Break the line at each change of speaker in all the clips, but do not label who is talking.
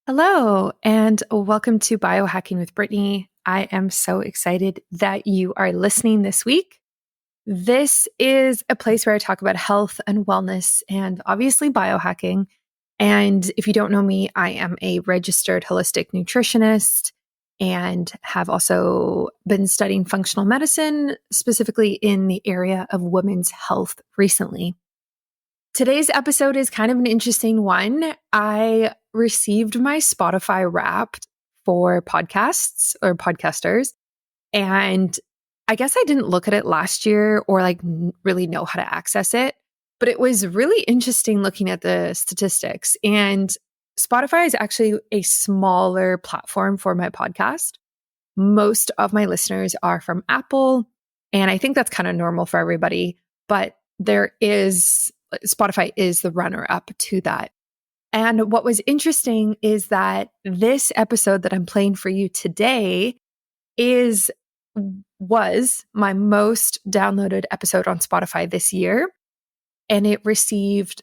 Hello, and welcome to Biohacking with Brittany. I am so excited that you are listening this week. This is a place where I talk about health and wellness and obviously biohacking. And if you don't know me, I am a registered holistic nutritionist and have also been studying functional medicine, specifically in the area of women's health recently. Today's episode is kind of an interesting one. I received my Spotify Wrapped for podcasts or podcasters. And I guess I didn't look at it last year or really know how to access it. But it was really interesting looking at the statistics. And Spotify is actually a smaller platform for my podcast. Most of my listeners are from Apple. And I think that's kind of normal for everybody. But Spotify is the runner up to that. And what was interesting is that this episode that I'm playing for you today was my most downloaded episode on Spotify this year. And it received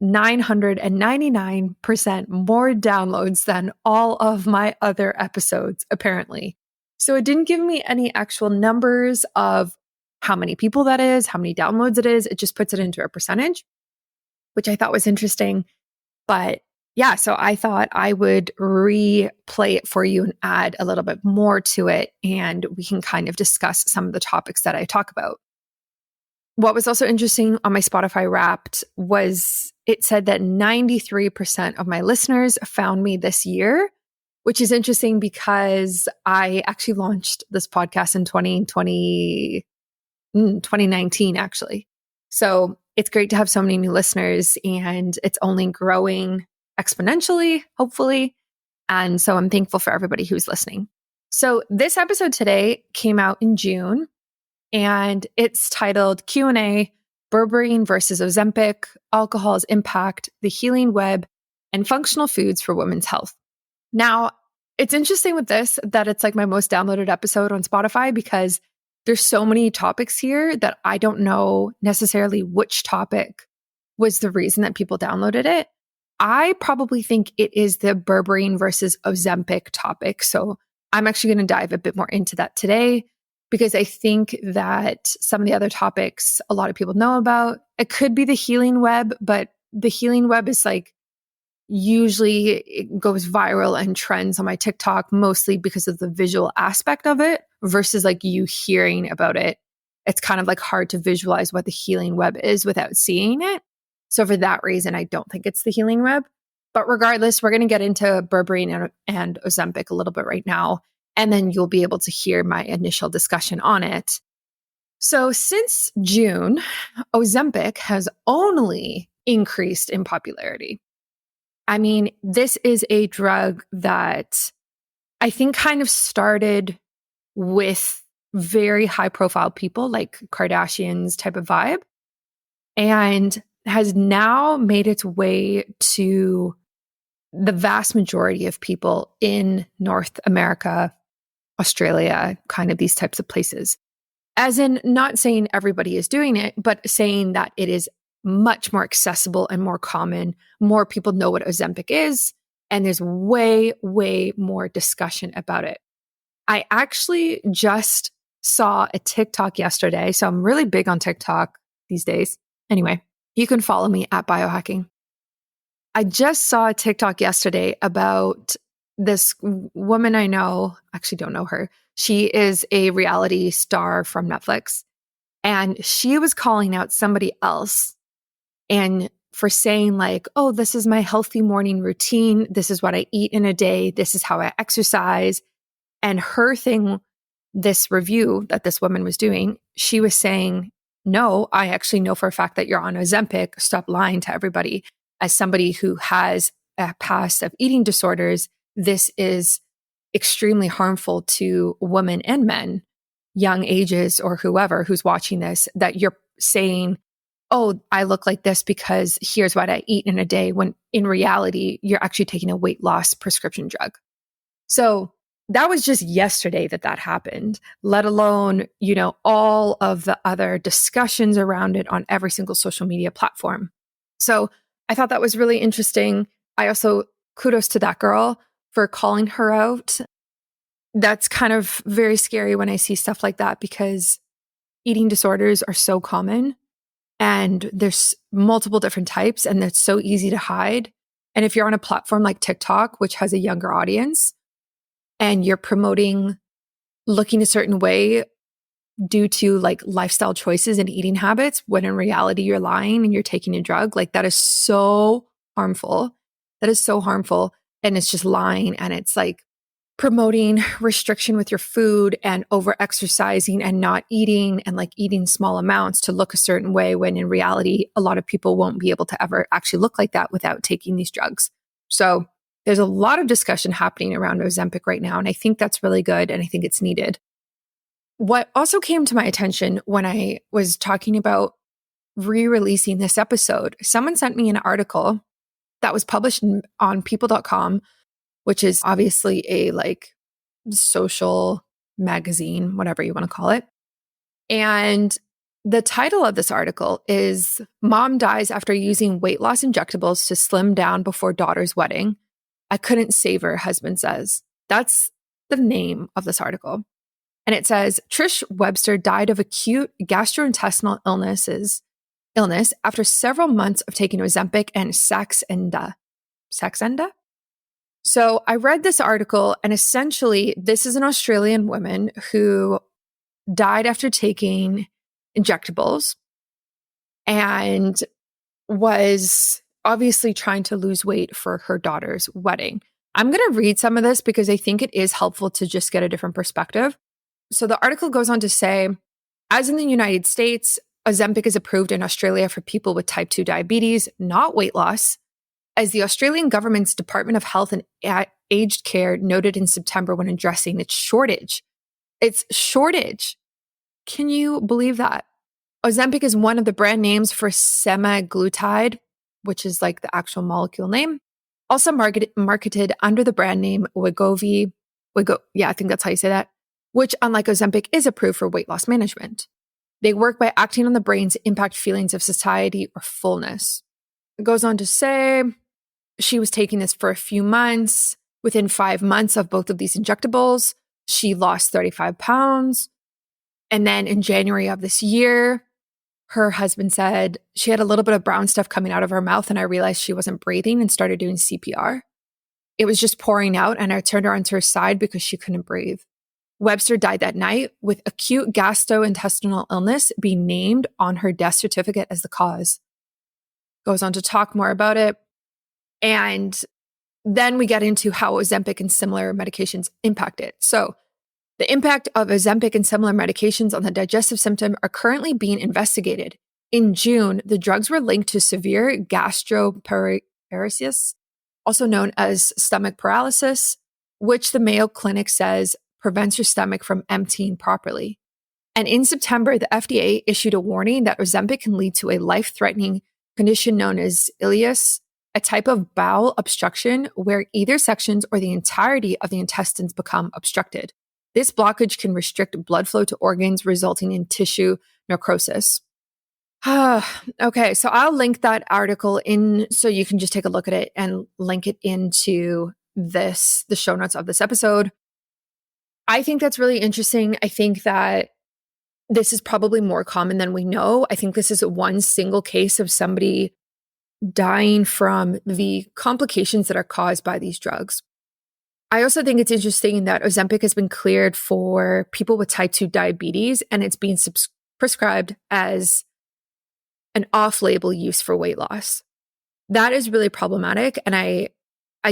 999% more downloads than all of my other episodes, apparently. So it didn't give me any actual numbers of how many people that is, how many downloads it is. It just puts it into a percentage, which I thought was interesting. But yeah, so I thought I would replay it for you and add a little bit more to it. And we can kind of discuss some of the topics that I talk about. What was also interesting on my Spotify Wrapped was it said that 93% of my listeners found me this year, which is interesting because I actually launched this podcast in 2019, actually. So it's great to have so many new listeners and it's only growing exponentially, hopefully. And so I'm thankful for everybody who's listening. So this episode today came out in June and it's titled Q&A, Berberine versus Ozempic, Alcohol's Impact, the Healing Web, and Functional Foods for Women's Health. Now, it's interesting with this that it's like my most downloaded episode on Spotify because there's so many topics here that I don't know necessarily which topic was the reason that people downloaded it. I probably think it is the Berberine versus Ozempic topic. So I'm actually going to dive a bit more into that today because I think that some of the other topics a lot of people know about. It could be the healing web, but the healing web is usually it goes viral and trends on my TikTok, mostly because of the visual aspect of it versus you hearing about it. It's kind of hard to visualize what the healing web is without seeing it. So for that reason, I don't think it's the healing web. But regardless, we're going to get into Berberine and Ozempic a little bit right now, and then you'll be able to hear my initial discussion on it. So since June, Ozempic has only increased in popularity. I mean, this is a drug that I think kind of started with very high profile people like Kardashians type of vibe and has now made its way to the vast majority of people in North America, Australia, kind of these types of places. As in, not saying everybody is doing it, but saying that it is much more accessible and more common. More people know what Ozempic is, and there's way, way more discussion about it. I actually just saw a TikTok yesterday, so I'm really big on TikTok these days. Anyway, you can follow me at Biohacking. I just saw a TikTok yesterday about this woman I know, actually don't know her. She is a reality star from Netflix, and she was calling out somebody else and for saying oh, this is my healthy morning routine. This is what I eat in a day. This is how I exercise. And her thing, this review that this woman was doing, she was saying, no, I actually know for a fact that you're on Ozempic. Stop lying to everybody. As somebody who has a past of eating disorders, this is extremely harmful to women and men, young ages or whoever who's watching this, that you're saying, oh, I look like this because here's what I eat in a day, when in reality, you're actually taking a weight loss prescription drug. So that was just yesterday that happened, let alone, all of the other discussions around it on every single social media platform. So I thought that was really interesting. I also kudos to that girl for calling her out. That's kind of very scary when I see stuff like that because eating disorders are so common and there's multiple different types and it's so easy to hide. And if you're on a platform like TikTok, which has a younger audience, and you're promoting looking a certain way due to like lifestyle choices and eating habits, when in reality you're lying and you're taking a drug, like that is so harmful. That is so harmful. And it's just lying. And it's like promoting restriction with your food and over exercising and not eating and like eating small amounts to look a certain way, when in reality, a lot of people won't be able to ever actually look like that without taking these drugs. So there's a lot of discussion happening around Ozempic right now. And I think that's really good. And I think it's needed. What also came to my attention when I was talking about re-releasing this episode, someone sent me an article that was published on people.com, which is obviously a like social magazine, whatever you want to call it. And the title of this article is "Mom Dies After Using Weight Loss Injectables to Slim Down Before Daughter's Wedding. I Couldn't Save Her, Husband Says." That's the name of this article. And it says, Trish Webster died of acute gastrointestinal illness after several months of taking Ozempic and Saxenda. Saxenda? So I read this article, and essentially this is an Australian woman who died after taking injectables and was obviously trying to lose weight for her daughter's wedding. I'm going to read some of this because I think it is helpful to just get a different perspective. So the article goes on to say, as in the United States, Ozempic is approved in Australia for people with type 2 diabetes, not weight loss, as the Australian government's Department of Health and Aged Care noted in September when addressing its shortage. It's shortage. Can you believe that? Ozempic is one of the brand names for semaglutide, which is like the actual molecule name, also marketed under the brand name Wegovy. I think that's how you say that, which, unlike Ozempic, is approved for weight loss management. They work by acting on the brain's impact feelings of satiety or fullness. It goes on to say she was taking this for a few months. Within 5 months of both of these injectables, she lost 35 pounds. And then in January of this year, her husband said she had a little bit of brown stuff coming out of her mouth, and I realized she wasn't breathing and started doing CPR. It was just pouring out, and I turned her onto her side because she couldn't breathe. Webster died that night with acute gastrointestinal illness being named on her death certificate as the cause. Goes on to talk more about it. And then we get into how Ozempic and similar medications impact it. So the impact of Ozempic and similar medications on the digestive symptom are currently being investigated. In June, the drugs were linked to severe gastroparesis, also known as stomach paralysis, which the Mayo Clinic says prevents your stomach from emptying properly. And in September, the FDA issued a warning that Ozempic can lead to a life-threatening condition known as ileus, a type of bowel obstruction where either sections or the entirety of the intestines become obstructed. This blockage can restrict blood flow to organs, resulting in tissue necrosis. Okay, so I'll link that article in so you can just take a look at it and link it into the show notes of this episode. I think that's really interesting. I think that this is probably more common than we know. I think this is one single case of somebody dying from the complications that are caused by these drugs. I also think it's interesting that Ozempic has been cleared for people with type 2 diabetes, and it's being prescribed as an off-label use for weight loss. That is really problematic. And I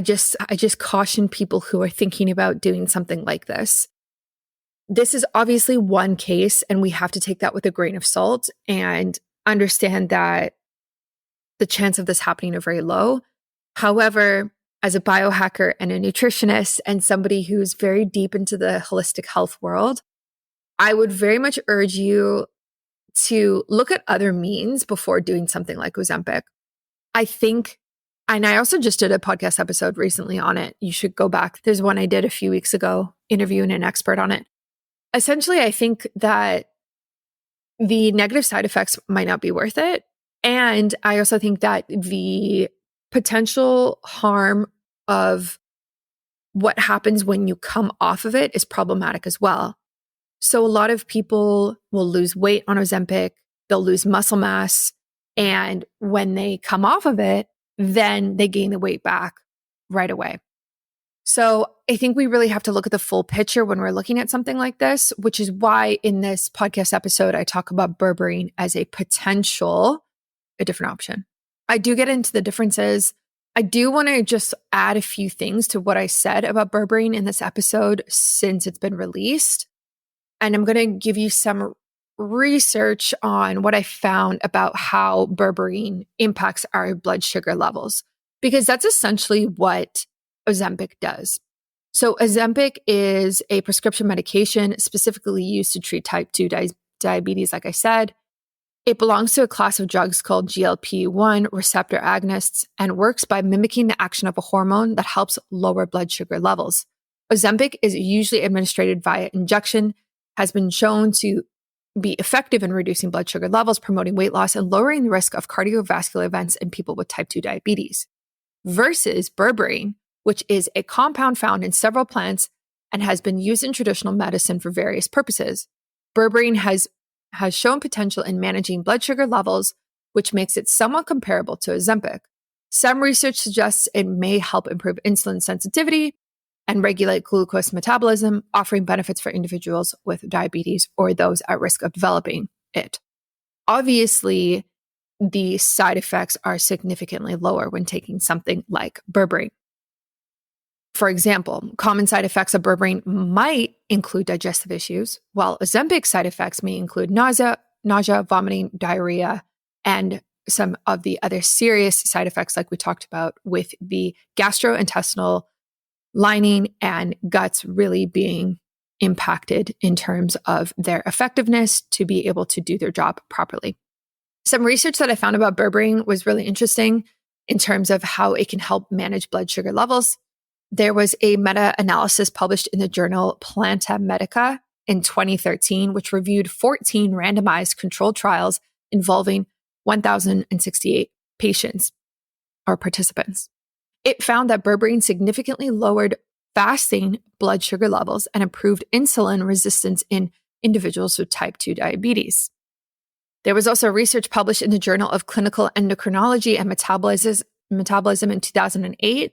just caution people who are thinking about doing something like this. This is obviously one case, and we have to take that with a grain of salt and understand that the chance of this happening are very low. However, as a biohacker and a nutritionist and somebody who's very deep into the holistic health world, I would very much urge you to look at other means before doing something like Ozempic. I think, and I also just did a podcast episode recently on it. You should go back. There's one I did a few weeks ago, interviewing an expert on it. Essentially, I think that the negative side effects might not be worth it. And I also think that the potential harm of what happens when you come off of it is problematic as well. So a lot of people will lose weight on Ozempic, they'll lose muscle mass, and when they come off of it, then they gain the weight back right away. So I think we really have to look at the full picture when we're looking at something like this, which is why in this podcast episode, I talk about berberine as a different option. I do get into the differences. I do want to just add a few things to what I said about berberine in this episode since it's been released. And I'm going to give you some research on what I found about how berberine impacts our blood sugar levels, because that's essentially what Ozempic does. So Ozempic is a prescription medication specifically used to treat type 2 diabetes, like I said. It belongs to a class of drugs called GLP-1 receptor agonists and works by mimicking the action of a hormone that helps lower blood sugar levels. Ozempic is usually administered via injection, has been shown to be effective in reducing blood sugar levels, promoting weight loss, and lowering the risk of cardiovascular events in people with type 2 diabetes. Versus berberine, which is a compound found in several plants and has been used in traditional medicine for various purposes. Berberine has shown potential in managing blood sugar levels, which makes it somewhat comparable to Ozempic. Some research suggests it may help improve insulin sensitivity and regulate glucose metabolism, offering benefits for individuals with diabetes or those at risk of developing it. Obviously, the side effects are significantly lower when taking something like berberine. For example, common side effects of berberine might include digestive issues, while Ozempic side effects may include nausea, vomiting, diarrhea, and some of the other serious side effects like we talked about with the gastrointestinal lining and guts really being impacted in terms of their effectiveness to be able to do their job properly. Some research that I found about berberine was really interesting in terms of how it can help manage blood sugar levels. There was a meta-analysis published in the journal Planta Medica in 2013, which reviewed 14 randomized controlled trials involving 1,068 patients or participants. It found that berberine significantly lowered fasting blood sugar levels and improved insulin resistance in individuals with type 2 diabetes. There was also research published in the Journal of Clinical Endocrinology and Metabolism in 2008,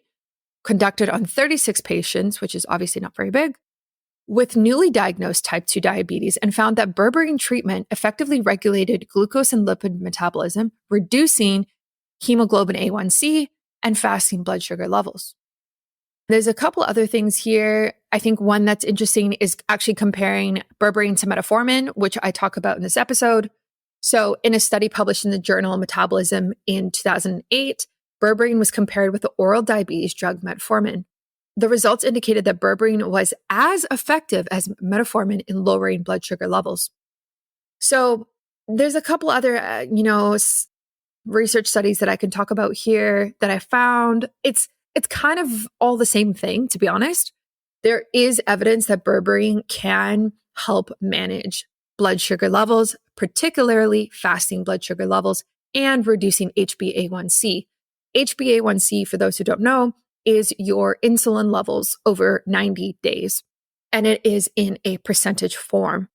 conducted on 36 patients, which is obviously not very big, with newly diagnosed type 2 diabetes, and found that berberine treatment effectively regulated glucose and lipid metabolism, reducing hemoglobin A1C and fasting blood sugar levels. There's a couple other things here. I think one that's interesting is actually comparing berberine to metformin, which I talk about in this episode. So in a study published in the journal Metabolism in 2008, berberine was compared with the oral diabetes drug metformin. The results indicated that berberine was as effective as metformin in lowering blood sugar levels. So there's a couple other, research studies that I can talk about here that I found. It's kind of all the same thing, to be honest. There is evidence that berberine can help manage blood sugar levels, particularly fasting blood sugar levels and reducing HbA1c. HbA1c, for those who don't know, is your insulin levels over 90 days, and it is in a percentage form.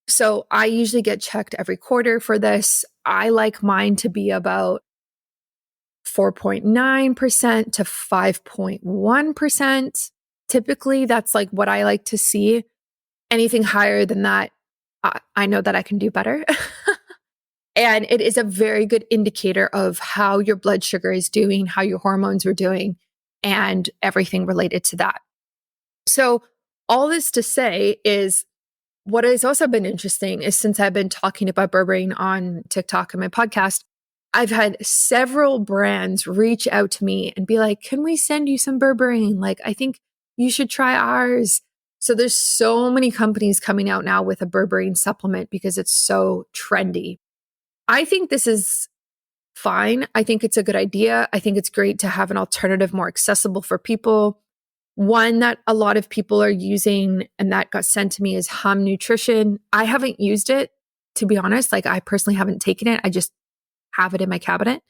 So I usually get checked every quarter for this. I like mine to be about 4.9% to 5.1%. Typically, that's like what I like to see. Anything higher than that, I know that I can do better. And it is a very good indicator of how your blood sugar is doing, how your hormones are doing, and everything related to that. So all this to say is what has also been interesting is since I've been talking about berberine on TikTok and my podcast, I've had several brands reach out to me and be like, can we send you some berberine? Like, I think you should try ours. So there's so many companies coming out now with a berberine supplement because it's so trendy. I think this is fine. I think it's a good idea. I think it's great to have an alternative more accessible for people. One that a lot of people are using and that got sent to me is Hum Nutrition. I haven't used it, to be honest. Like, I personally haven't taken it. I just have it in my cabinet.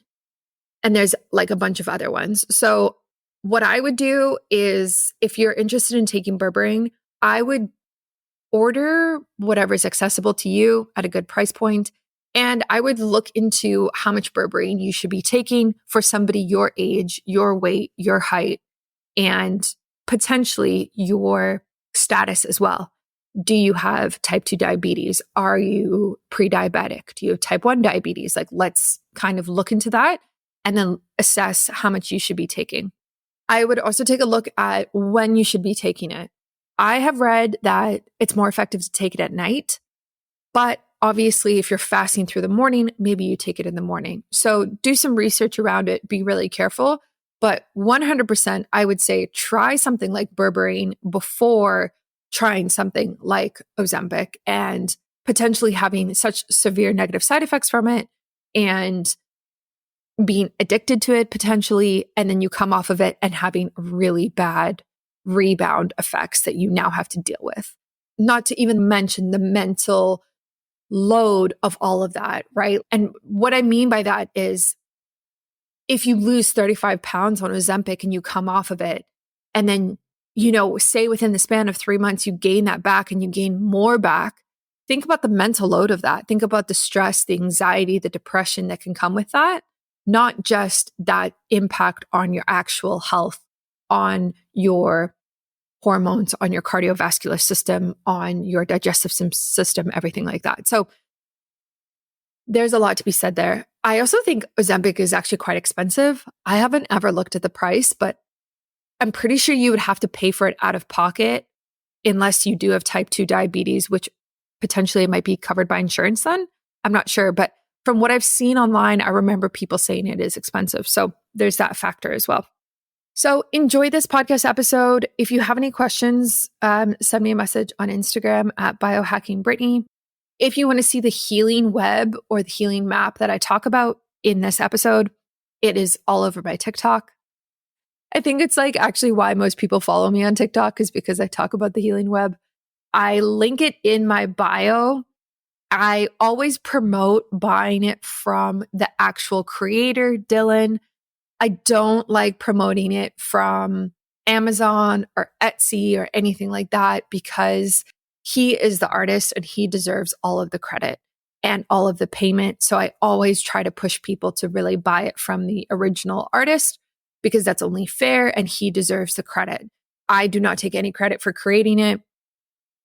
And there's like a bunch of other ones. So What I would do is, if you're interested in taking berberine, I would order whatever's accessible to you at a good price point. And I would look into how much berberine you should be taking for somebody your age, your weight, your height, and potentially your status as well. Do you have type 2 diabetes? Are you pre-diabetic? Do you have type 1 diabetes? Like, let's kind of look into that and then assess how much you should be taking. I would also take a look at when you should be taking it. I have read that it's more effective to take it at night, but obviously if you're fasting through the morning, maybe you take it in the morning. So do some research around it, be really careful, but 100% I would say try something like berberine before trying something like Ozempic and potentially having such severe negative side effects from it and being addicted to it potentially, and then you come off of it and having really bad rebound effects that you now have to deal with. Not to even mention the mental load of all of that, right? And what I mean by that is if you lose 35 pounds on Ozempic and you come off of it, and then, say within the span of 3 months, you gain that back and you gain more back, think about the mental load of that. Think about the stress, the anxiety, the depression that can come with that. Not just that impact on your actual health, on your hormones, on your cardiovascular system, on your digestive system, everything like that. So there's a lot to be said there. I also think Ozempic is actually quite expensive. I haven't ever looked at the price, but I'm pretty sure you would have to pay for it out of pocket unless you do have type 2 diabetes, which potentially might be covered by insurance then. I'm not sure, but from what I've seen online, I remember people saying it is expensive. So there's that factor as well. So enjoy this podcast episode. If you have any questions, send me a message on Instagram at biohacking If you want to see the healing web or the healing map that I talk about in this episode, it is all over my TikTok. I think it's like actually why most people follow me on TikTok is because I talk about the healing web. I link it in my bio. I always promote buying it from the actual creator, Dylan. I don't like promoting it from Amazon or Etsy or anything like that because he is the artist and he deserves all of the credit and all of the payment. So I always try to push people to really buy it from the original artist because that's only fair and he deserves the credit. I do not take any credit for creating it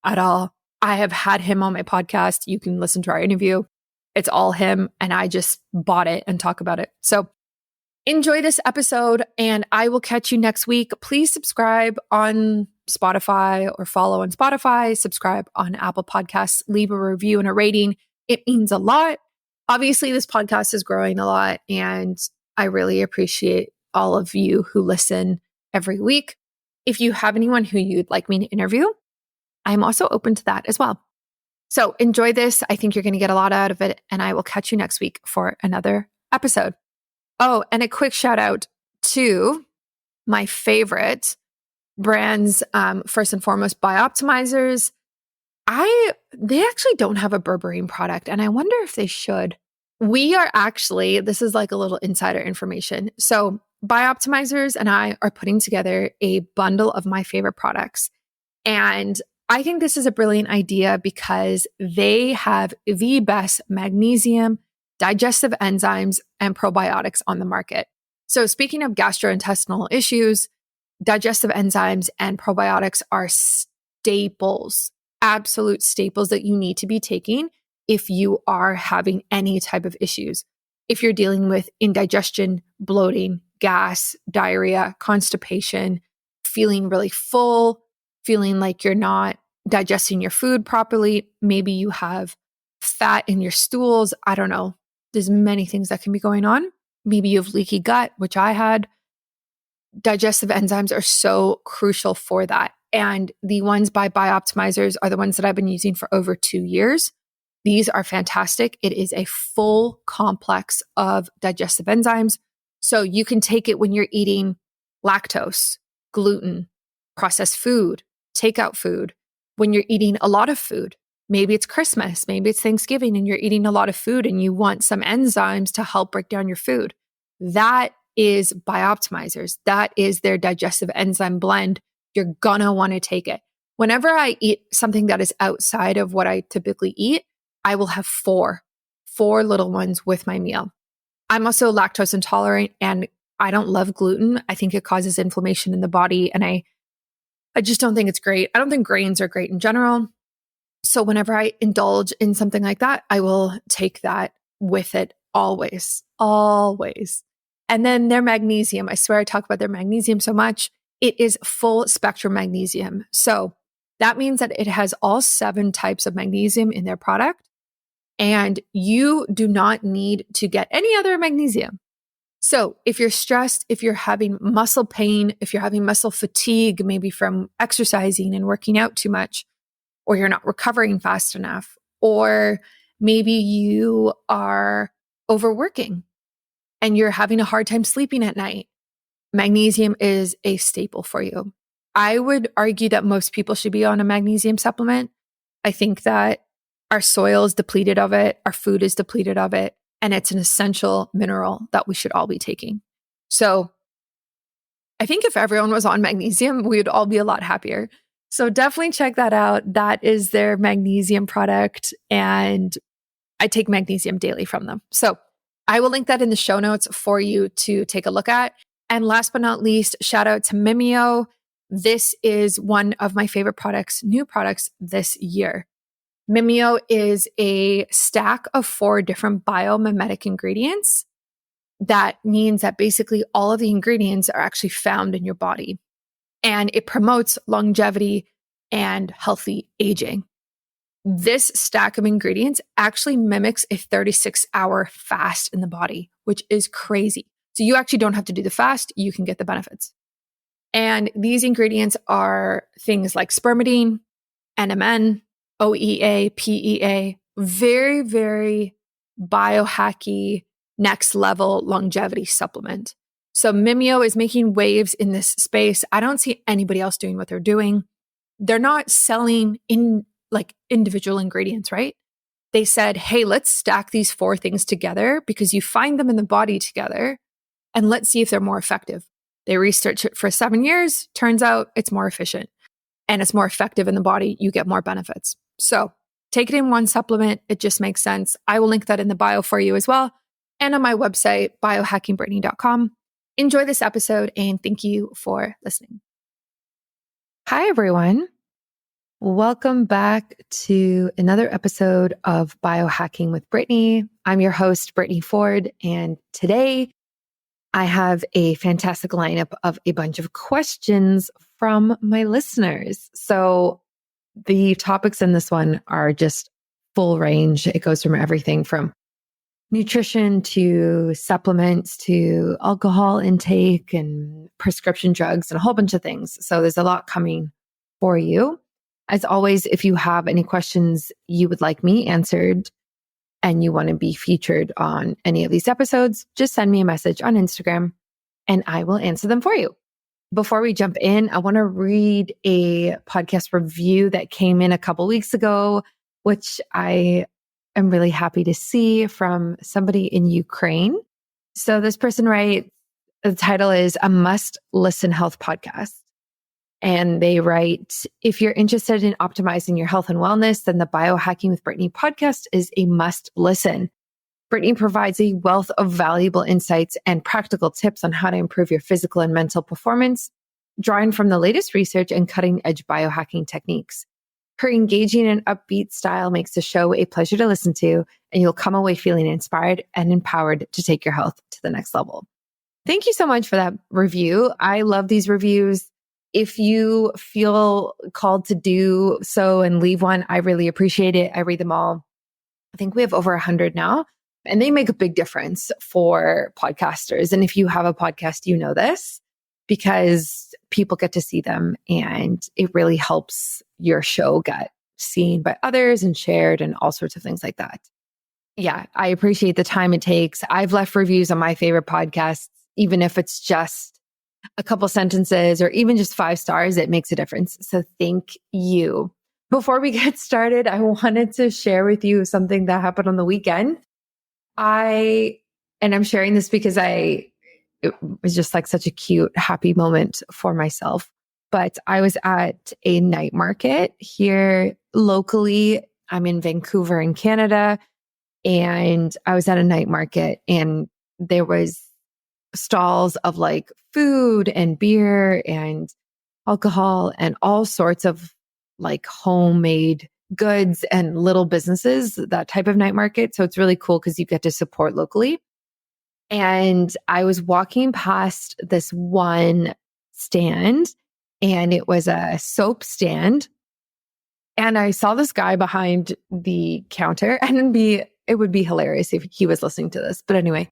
at all. I have had him on my podcast. You can listen to our interview. It's all him and I just bought it and talk about it. So enjoy this episode and I will catch you next week. Please subscribe on Spotify or follow on Spotify, subscribe on Apple Podcasts, leave a review and a rating. It means a lot. Obviously, this podcast is growing a lot and I really appreciate all of you who listen every week. If you have anyone who you'd like me to interview, I'm also open to that as well. So enjoy this. I think you're going to get a lot out of it and I will catch you next week for another episode. Oh, and a quick shout out to my favorite brands. First and foremost, Bioptimizers. They actually don't have a berberine product and I wonder if they should. We are actually, this is like a little insider information. So Bioptimizers and I are putting together a bundle of my favorite products. And I think this is a brilliant idea because they have the best magnesium, digestive enzymes, and probiotics on the market. So speaking of gastrointestinal issues, digestive enzymes and probiotics are staples, absolute staples that you need to be taking if you are having any type of issues. If you're dealing with indigestion, bloating, gas, diarrhea, constipation, feeling really full, feeling like you're not digesting your food properly, maybe you have fat in your stools, I don't know. There's many things that can be going on. Maybe you have leaky gut, which I had. Digestive enzymes are so crucial for that. And the ones by Bioptimizers are the ones that I've been using for over 2 years. These are fantastic. It is a full complex of digestive enzymes. So you can take it when you're eating lactose, gluten, processed food, takeout food, when you're eating a lot of food. Maybe it's Christmas, maybe it's Thanksgiving and you're eating a lot of food and you want some enzymes to help break down your food. That is Bioptimizers. That is their digestive enzyme blend. You're gonna want to take it. Whenever I eat something that is outside of what I typically eat, I will have four little ones with my meal. I'm also lactose intolerant and I don't love gluten. I think it causes inflammation in the body and I just don't think it's great. I don't think grains are great in general. So whenever I indulge in something like that, I will take that with it always, always. And then their magnesium. I swear I talk about their magnesium so much. It is full spectrum magnesium. So that means that it has all 7 types of magnesium in their product. And you do not need to get any other magnesium. So if you're stressed, if you're having muscle pain, if you're having muscle fatigue, maybe from exercising and working out too much, or you're not recovering fast enough, or maybe you are overworking and you're having a hard time sleeping at night, magnesium is a staple for you. I would argue that most people should be on a magnesium supplement. I think that our soil is depleted of it, our food is depleted of it, and it's an essential mineral that we should all be taking. So I think if everyone was on magnesium, we would all be a lot happier. So definitely check that out. That is their magnesium product, and I take magnesium daily from them. So I will link that in the show notes for you to take a look at. And last but not least, shout out to Mimeo. This is one of my favorite products, new products this year. Mimeo is a stack of 4 different biomimetic ingredients. That means that basically all of the ingredients are actually found in your body. And it promotes longevity and healthy aging. This stack of ingredients actually mimics a 36-hour fast in the body, which is crazy. So you actually don't have to do the fast, you can get the benefits. And these ingredients are things like spermidine, NMN, OEA, PEA, very, very biohacky, next level longevity supplement. So Mimeo is making waves in this space. I don't see anybody else doing what they're doing. They're not selling in like individual ingredients, right? They said, hey, let's stack these 4 things together because you find them in the body together and let's see if they're more effective. They researched it for 7 years. Turns out it's more efficient and it's more effective in the body. You get more benefits. So take it in one supplement. It just makes sense. I will link that in the bio for you as well. And on my website, biohackingbrittany.com. Enjoy this episode and thank you for listening. Hi, everyone. Welcome back to another episode of Biohacking with Brittany. I'm your host, Brittany Ford, and today I have a fantastic lineup of a bunch of questions from my listeners. So the topics in this one are just full range. It goes from everything from nutrition to supplements to alcohol intake and prescription drugs and a whole bunch of things. So there's a lot coming for you. As always, if you have any questions you would like me answered and you want to be featured on any of these episodes, just send me a message on Instagram and I will answer them for you. Before we jump in, I want to read a podcast review that came in a couple weeks ago, which I am really happy to see from somebody in Ukraine. So this person writes, the title is A Must Listen Health Podcast. And they write, if you're interested in optimizing your health and wellness, then the Biohacking with Brittany podcast is a must listen. Brittany provides a wealth of valuable insights and practical tips on how to improve your physical and mental performance, drawing from the latest research and cutting-edge biohacking techniques. Her engaging and upbeat style makes the show a pleasure to listen to, and you'll come away feeling inspired and empowered to take your health to the next level. Thank you so much for that review. I love these reviews. If you feel called to do so and leave one, I really appreciate it. I read them all. I think we have over 100 now, and they make a big difference for podcasters. And if you have a podcast, you know this because people get to see them and it really helps your show get seen by others and shared and all sorts of things like that. Yeah, I appreciate the time it takes. I've left reviews on my favorite podcasts, even if it's just a couple sentences or even just 5 stars, it makes a difference. So thank you. Before we get started, I wanted to share with you something that happened on the weekend. I'm sharing this because I it was just like such a cute, happy moment for myself. But I was at a night market here locally. I'm in Vancouver in Canada, and I was at a night market, and there was stalls of like food and beer and alcohol and all sorts of like homemade goods and little businesses, that type of night market. So it's really cool because you get to support locally. And I was walking past this one stand, and it was a soap stand. And I saw this guy behind the counter, and it would be hilarious if he was listening to this. But anyway,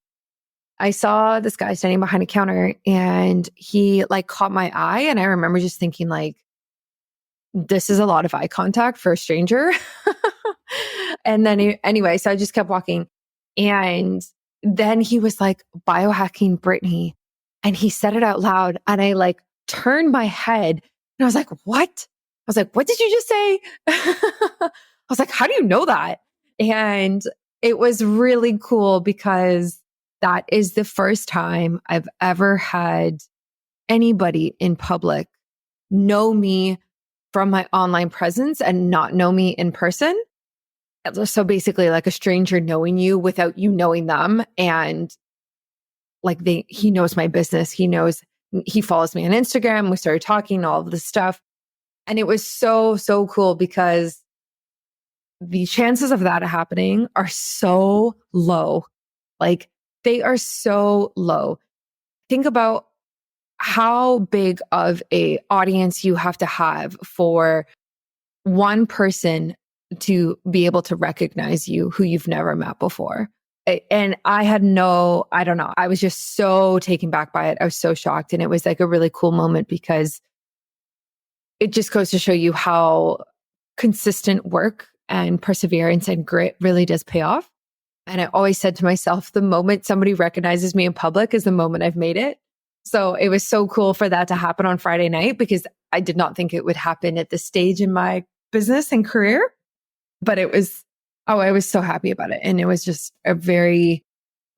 I saw this guy standing behind a counter, and he like caught my eye. And I remember just thinking like, this is a lot of eye contact for a stranger. And then anyway, so I just kept walking. And then he was like, biohacking Brittany. And he said it out loud. And I like turned my head, and I was like, what? I was like, what did you just say? I was like, how do you know that? And it was really cool because that is the first time I've ever had anybody in public know me from my online presence and not know me in person. So basically like a stranger knowing you without you knowing them. And like he knows my business. He follows me on Instagram. We started talking, all of this stuff. And it was so, so cool because the chances of that happening are so low. Like they are so low. Think about how big of a audience you have to have for one person to be able to recognize you who you've never met before. And I don't know. I was just so taken back by it. I was so shocked. And it was like a really cool moment because it just goes to show you how consistent work and perseverance and grit really does pay off. And I always said to myself, the moment somebody recognizes me in public is the moment I've made it. So it was so cool for that to happen on Friday night because I did not think it would happen at this stage in my business and career. But I was so happy about it. And it was just a very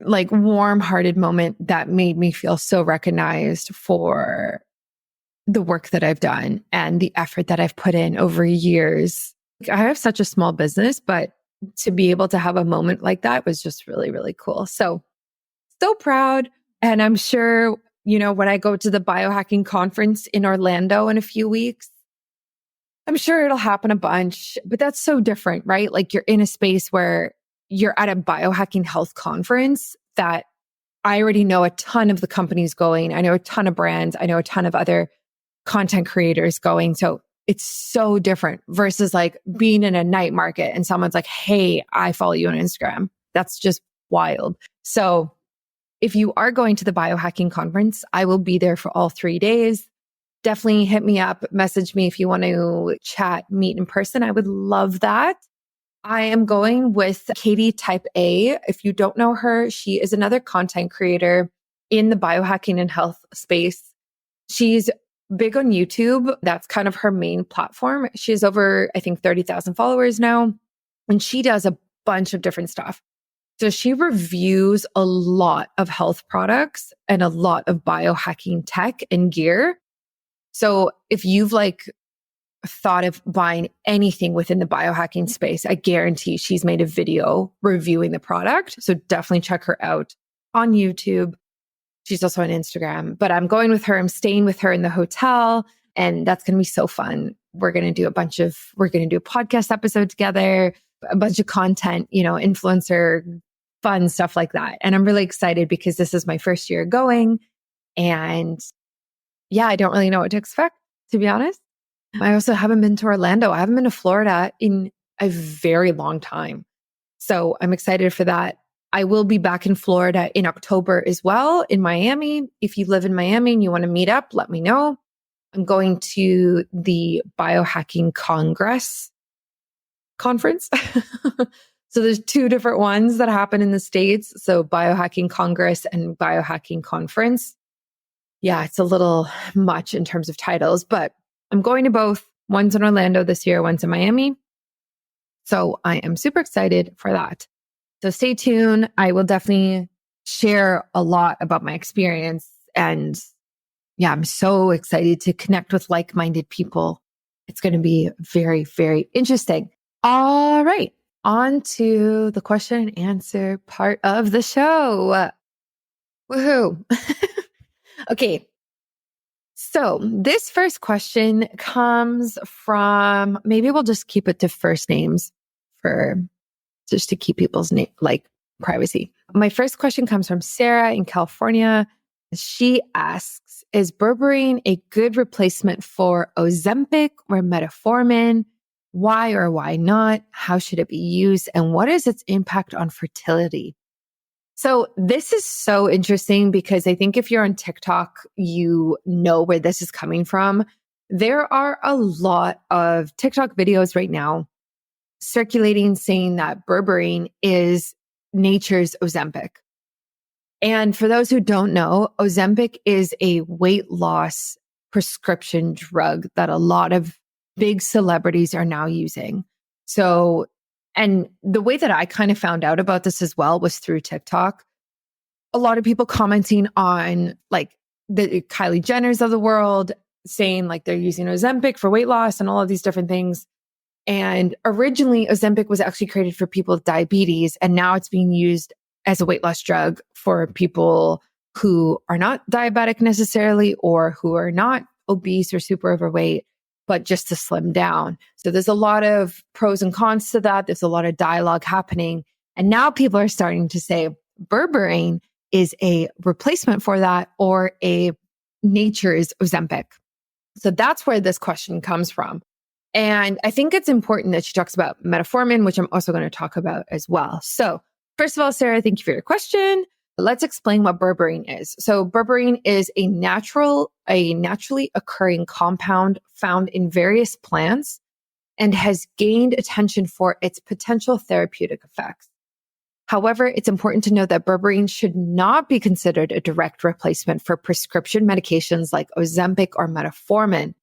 like warm-hearted moment that made me feel so recognized for the work that I've done and the effort that I've put in over years. I have such a small business, but to be able to have a moment like that was just really, really cool. So proud. And I'm sure, when I go to the biohacking conference in Orlando in a few weeks, I'm sure it'll happen a bunch, but that's so different, right? Like you're in a space where you're at a biohacking health conference that I already know a ton of the companies going. I know a ton of brands. I know a ton of other content creators going. So it's so different versus like being in a night market and someone's like, hey, I follow you on Instagram. That's just wild. So if you are going to the biohacking conference, I will be there for all 3 days. Definitely hit me up, message me if you want to chat, meet in person. I would love that. I am going with Katie Type A. If you don't know her, she is another content creator in the biohacking and health space. She's big on YouTube. That's kind of her main platform. She has over, I think, 30,000 followers now, and she does a bunch of different stuff. So she reviews a lot of health products and a lot of biohacking tech and gear. So if you've like thought of buying anything within the biohacking space, I guarantee she's made a video reviewing the product. So definitely check her out on YouTube. She's also on Instagram, but I'm going with her. I'm staying with her in the hotel, and that's going to be so fun. We're going to do a podcast episode together, a bunch of content, influencer fun stuff like that. And I'm really excited because this is my first year going. And yeah, I don't really know what to expect, to be honest. I also haven't been to Orlando. I haven't been to Florida in a very long time. So I'm excited for that. I will be back in Florida in October as well, in Miami. If you live in Miami and you want to meet up, let me know. I'm going to the Biohacking Congress conference. So there's 2 different ones that happen in the States. So Biohacking Congress and Biohacking Conference. Yeah, it's a little much in terms of titles, but I'm going to both. One's in Orlando this year, one's in Miami. So I am super excited for that. So stay tuned. I will definitely share a lot about my experience. And yeah, I'm so excited to connect with like-minded people. It's going to be very, very interesting. All right. On to the question and answer part of the show. Woohoo. Okay. So this first question comes from, maybe we'll just keep it to first names for just to keep people's name, like privacy. My first question comes from Sarah in California. She asks, is berberine a good replacement for Ozempic or metformin? Why or why not? How should it be used? And what is its impact on fertility? So this is so interesting because I think if you're on TikTok, you know where this is coming from. There are a lot of TikTok videos right now circulating saying that berberine is nature's Ozempic. And for those who don't know, Ozempic is a weight loss prescription drug that a lot of big celebrities are now using. So, and the way that I kind of found out about this as well was through TikTok. A lot of people commenting on like the Kylie Jenners of the world saying like they're using Ozempic for weight loss and all of these different things. And originally Ozempic was actually created for people with diabetes, and now it's being used as a weight loss drug for people who are not diabetic necessarily, or who are not obese or super overweight, but just to slim down. So there's a lot of pros and cons to that. There's a lot of dialogue happening. And now people are starting to say berberine is a replacement for that, or a nature's Ozempic. So that's where this question comes from. And I think it's important that she talks about metformin, which I'm also going to talk about as well. So first of all, Sarah, thank you for your question. Let's explain what berberine is. So berberine is a naturally occurring compound found in various plants and has gained attention for its potential therapeutic effects. However, it's important to note that berberine should not be considered a direct replacement for prescription medications like Ozempic or metformin.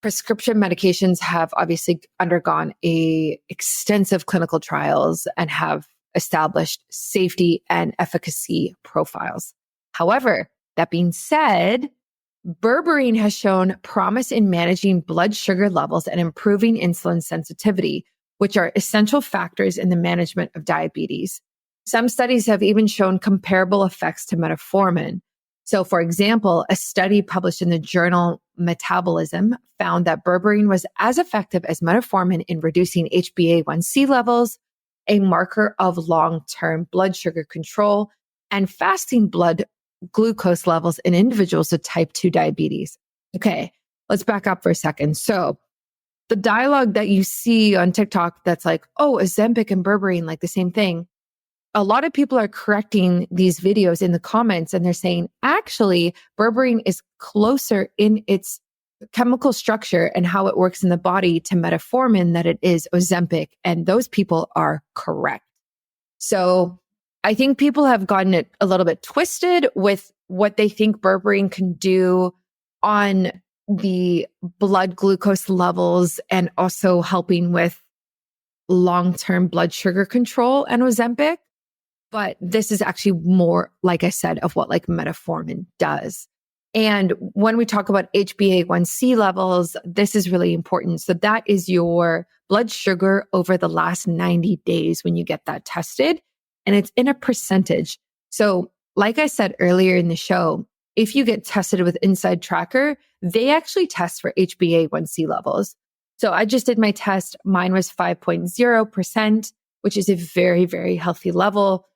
Prescription medications have obviously undergone extensive clinical trials and have established safety and efficacy profiles. However, that being said, berberine has shown promise in managing blood sugar levels and improving insulin sensitivity, which are essential factors in the management of diabetes. Some studies have even shown comparable effects to metformin. So, for example, a study published in the journal Metabolism found that berberine was as effective as metformin in reducing HbA1c levels, a marker of long-term blood sugar control, and fasting blood glucose levels in individuals with type 2 diabetes. Okay, let's back up for a second. So the dialogue that you see on TikTok that's like, oh, Ozempic and berberine, like the same thing. A lot of people are correcting these videos in the comments, and they're saying, actually, berberine is closer in its chemical structure and how it works in the body to metformin than it is Ozempic. And those people are correct. So I think people have gotten it a little bit twisted with what they think berberine can do on the blood glucose levels and also helping with long-term blood sugar control and Ozempic. But this is actually more, like I said, of what like metformin does. And when we talk about HbA1c levels, this is really important. So that is your blood sugar over the last 90 days when you get that tested. And it's in a percentage. So like I said earlier in the show, if you get tested with Inside Tracker, they actually test for HbA1c levels. So I just did my test. Mine was 5.0%, which is a very, very healthy level.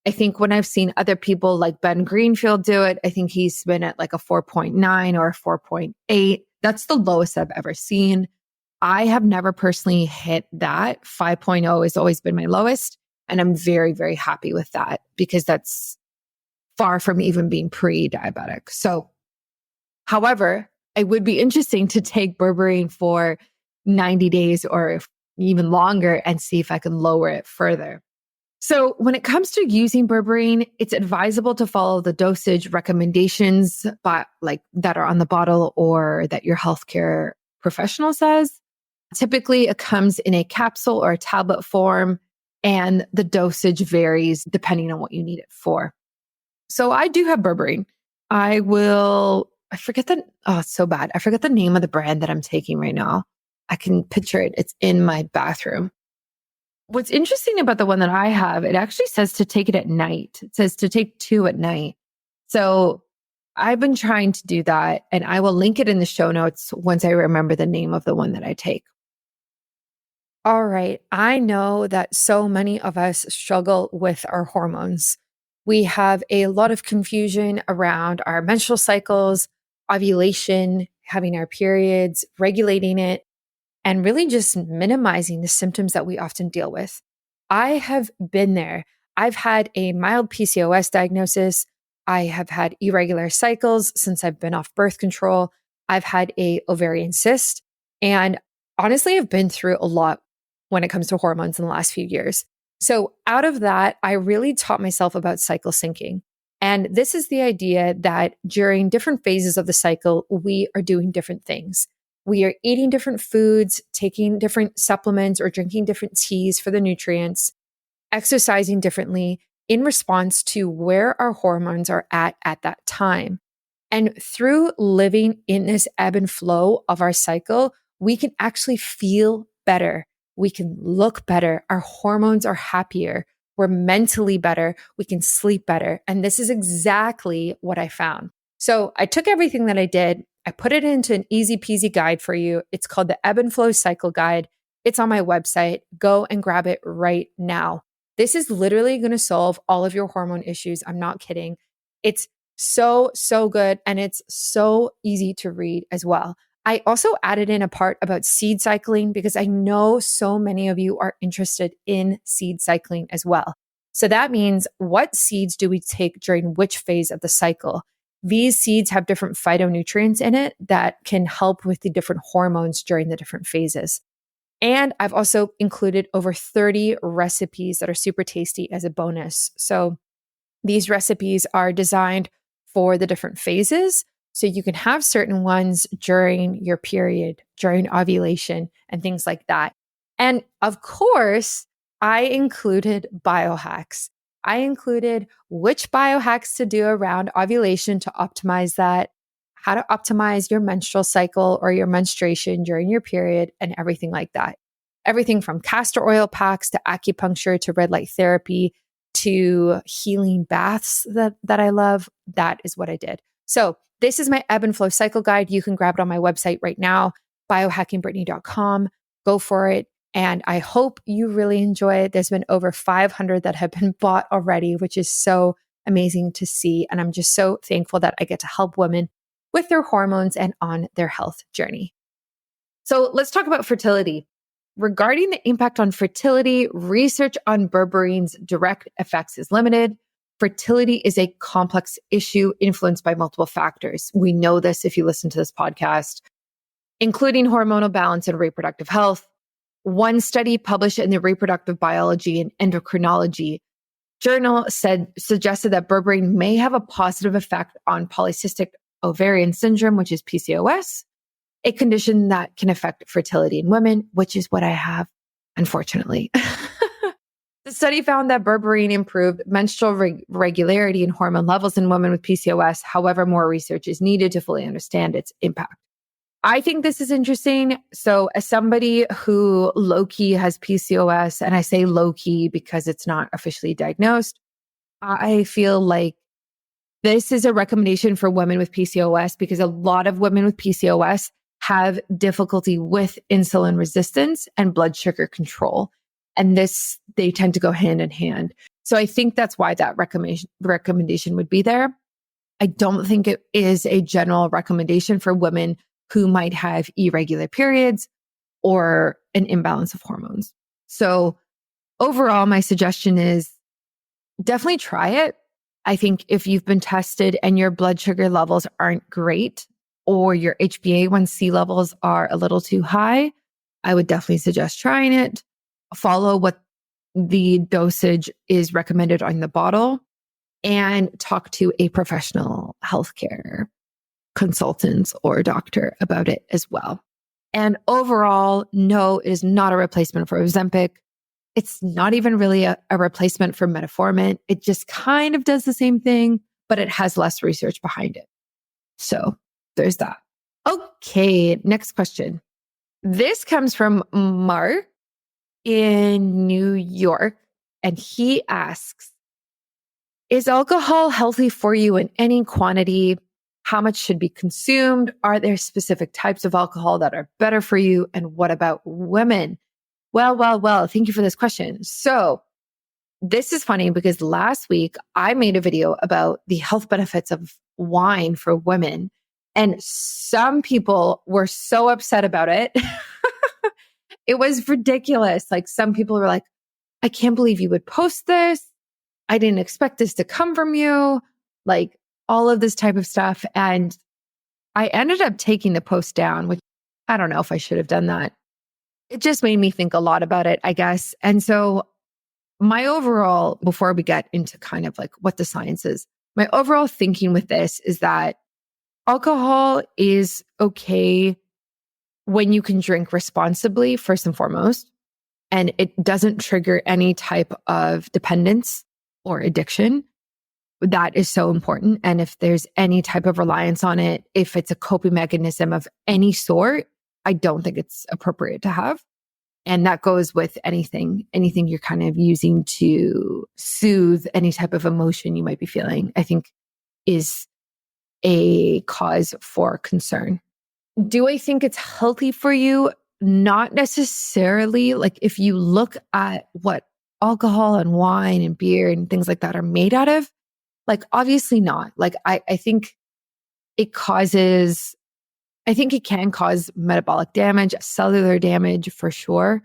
I think when I've seen other people like Ben Greenfield do it, I think he's been at like a 4.9 or a 4.8. That's the lowest I've ever seen. I have never personally hit that. 5.0 has always been my lowest. And I'm very, very happy with that because that's far from even being pre-diabetic. So, however, it would be interesting to take berberine for 90 days or even longer and see if I can lower it further. So when it comes to using berberine, it's advisable to follow the dosage recommendations that are on the bottle or that your healthcare professional says. Typically, it comes in a capsule or a tablet form, and the dosage varies depending on what you need it for. So I do have berberine. I forget it's so bad. I forget the name of the brand that I'm taking right now. I can picture it. It's in my bathroom. What's interesting about the one that I have, it actually says to take it at night. It says to take 2 at night. So I've been trying to do that, and I will link it in the show notes once I remember the name of the one that I take. All right. I know that so many of us struggle with our hormones. We have a lot of confusion around our menstrual cycles, ovulation, having our periods, regulating it, and really just minimizing the symptoms that we often deal with. I have been there. I've had a mild PCOS diagnosis. I have had irregular cycles since I've been off birth control. I've had a ovarian cyst. And honestly, I've been through a lot when it comes to hormones in the last few years. So out of that, I really taught myself about cycle syncing. And this is the idea that during different phases of the cycle, we are doing different things. We are eating different foods, taking different supplements, or drinking different teas for the nutrients, exercising differently in response to where our hormones are at that time. And through living in this ebb and flow of our cycle, we can actually feel better. We can look better. Our hormones are happier. We're mentally better. We can sleep better. And this is exactly what I found. So I took everything that I did, I put it into an easy peasy guide for you. It's called the Ebb and Flow Cycle Guide. It's on my website. Go and grab it right now. This is literally going to solve all of your hormone issues. I'm not kidding. It's so, so good. And it's so easy to read as well. I also added in a part about seed cycling because I know so many of you are interested in seed cycling as well. So that means, what seeds do we take during which phase of the cycle? These seeds have different phytonutrients in it that can help with the different hormones during the different phases. And I've also included over 30 recipes that are super tasty as a bonus. So these recipes are designed for the different phases. So you can have certain ones during your period, during ovulation, and things like that. And of course, I included biohacks. I included which biohacks to do around ovulation to optimize that, how to optimize your menstrual cycle or your menstruation during your period, and everything like that. Everything from castor oil packs to acupuncture to red light therapy to healing baths that I love. That is what I did. So this is my Ebb and Flow Cycle Guide. You can grab it on my website right now, biohackingbrittany.com. Go for it. And I hope you really enjoy it. There's been over 500 that have been bought already, which is so amazing to see. And I'm just so thankful that I get to help women with their hormones and on their health journey. So let's talk about fertility. Regarding the impact on fertility, research on berberine's direct effects is limited. Fertility is a complex issue influenced by multiple factors. We know this if you listen to this podcast, including hormonal balance and reproductive health. One study published in the Reproductive Biology and Endocrinology journal suggested that berberine may have a positive effect on polycystic ovarian syndrome, which is PCOS, a condition that can affect fertility in women, which is what I have, unfortunately. The study found that berberine improved menstrual regularity and hormone levels in women with PCOS. However, more research is needed to fully understand its impact. I think this is interesting. So as somebody who low-key has PCOS, and I say low-key because it's not officially diagnosed, I feel like this is a recommendation for women with PCOS because a lot of women with PCOS have difficulty with insulin resistance and blood sugar control. And they tend to go hand in hand. So I think that's why that recommendation would be there. I don't think it is a general recommendation for women who might have irregular periods or an imbalance of hormones. So overall, my suggestion is definitely try it. I think if you've been tested and your blood sugar levels aren't great or your HbA1c levels are a little too high, I would definitely suggest trying it. Follow what the dosage is recommended on the bottle and talk to a professional healthcare consultant or doctor about it as well. And overall, no, it is not a replacement for Ozempic. It's not even really a replacement for metformin. It just kind of does the same thing, but it has less research behind it. So there's that. Okay, next question. This comes from Mark in New York, and he asks, is alcohol healthy for you in any quantity? How much should be consumed? Are there specific types of alcohol that are better for you? And what about women? Well, thank you for this question. So this is funny because last week I made a video about the health benefits of wine for women. And some people were so upset about it. It was ridiculous. Like some people were like, I can't believe you would post this. I didn't expect this to come from you. Like all of this type of stuff. And I ended up taking the post down, which I don't know if I should have done that. It just made me think a lot about it, I guess. And so my overall, before we get into kind of like what the science is, my overall thinking with this is that alcohol is okay when you can drink responsibly, first and foremost, and it doesn't trigger any type of dependence or addiction. That is so important. And if there's any type of reliance on it, if it's a coping mechanism of any sort, I don't think it's appropriate to have. And that goes with anything you're kind of using to soothe any type of emotion you might be feeling, I think is a cause for concern. Do I think it's healthy for you? Not necessarily. Like if you look at what alcohol and wine and beer and things like that are made out of, like obviously not. Like I think it can cause metabolic damage, cellular damage for sure.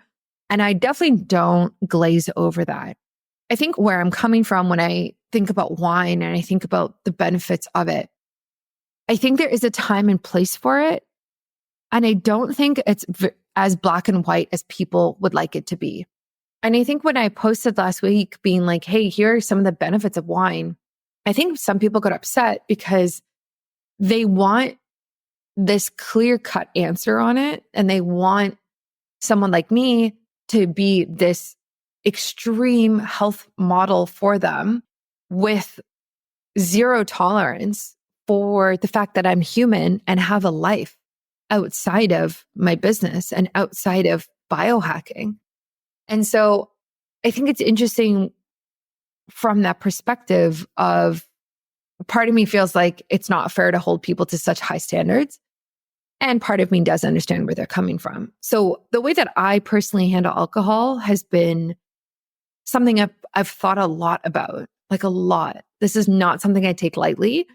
And I definitely don't glaze over that. I think where I'm coming from when I think about wine and I think about the benefits of it, I think there is a time and place for it. And I don't think it's as black and white as people would like it to be. And I think when I posted last week being like, hey, here are some of the benefits of wine, I think some people got upset because they want this clear-cut answer on it. And they want someone like me to be this extreme health model for them with zero tolerance for the fact that I'm human and have a life outside of my business and outside of biohacking. And so I think it's interesting from that perspective of part of me feels like it's not fair to hold people to such high standards. And part of me does understand where they're coming from. So the way that I personally handle alcohol has been something I've thought a lot about, like a lot. This is not something I take lightly.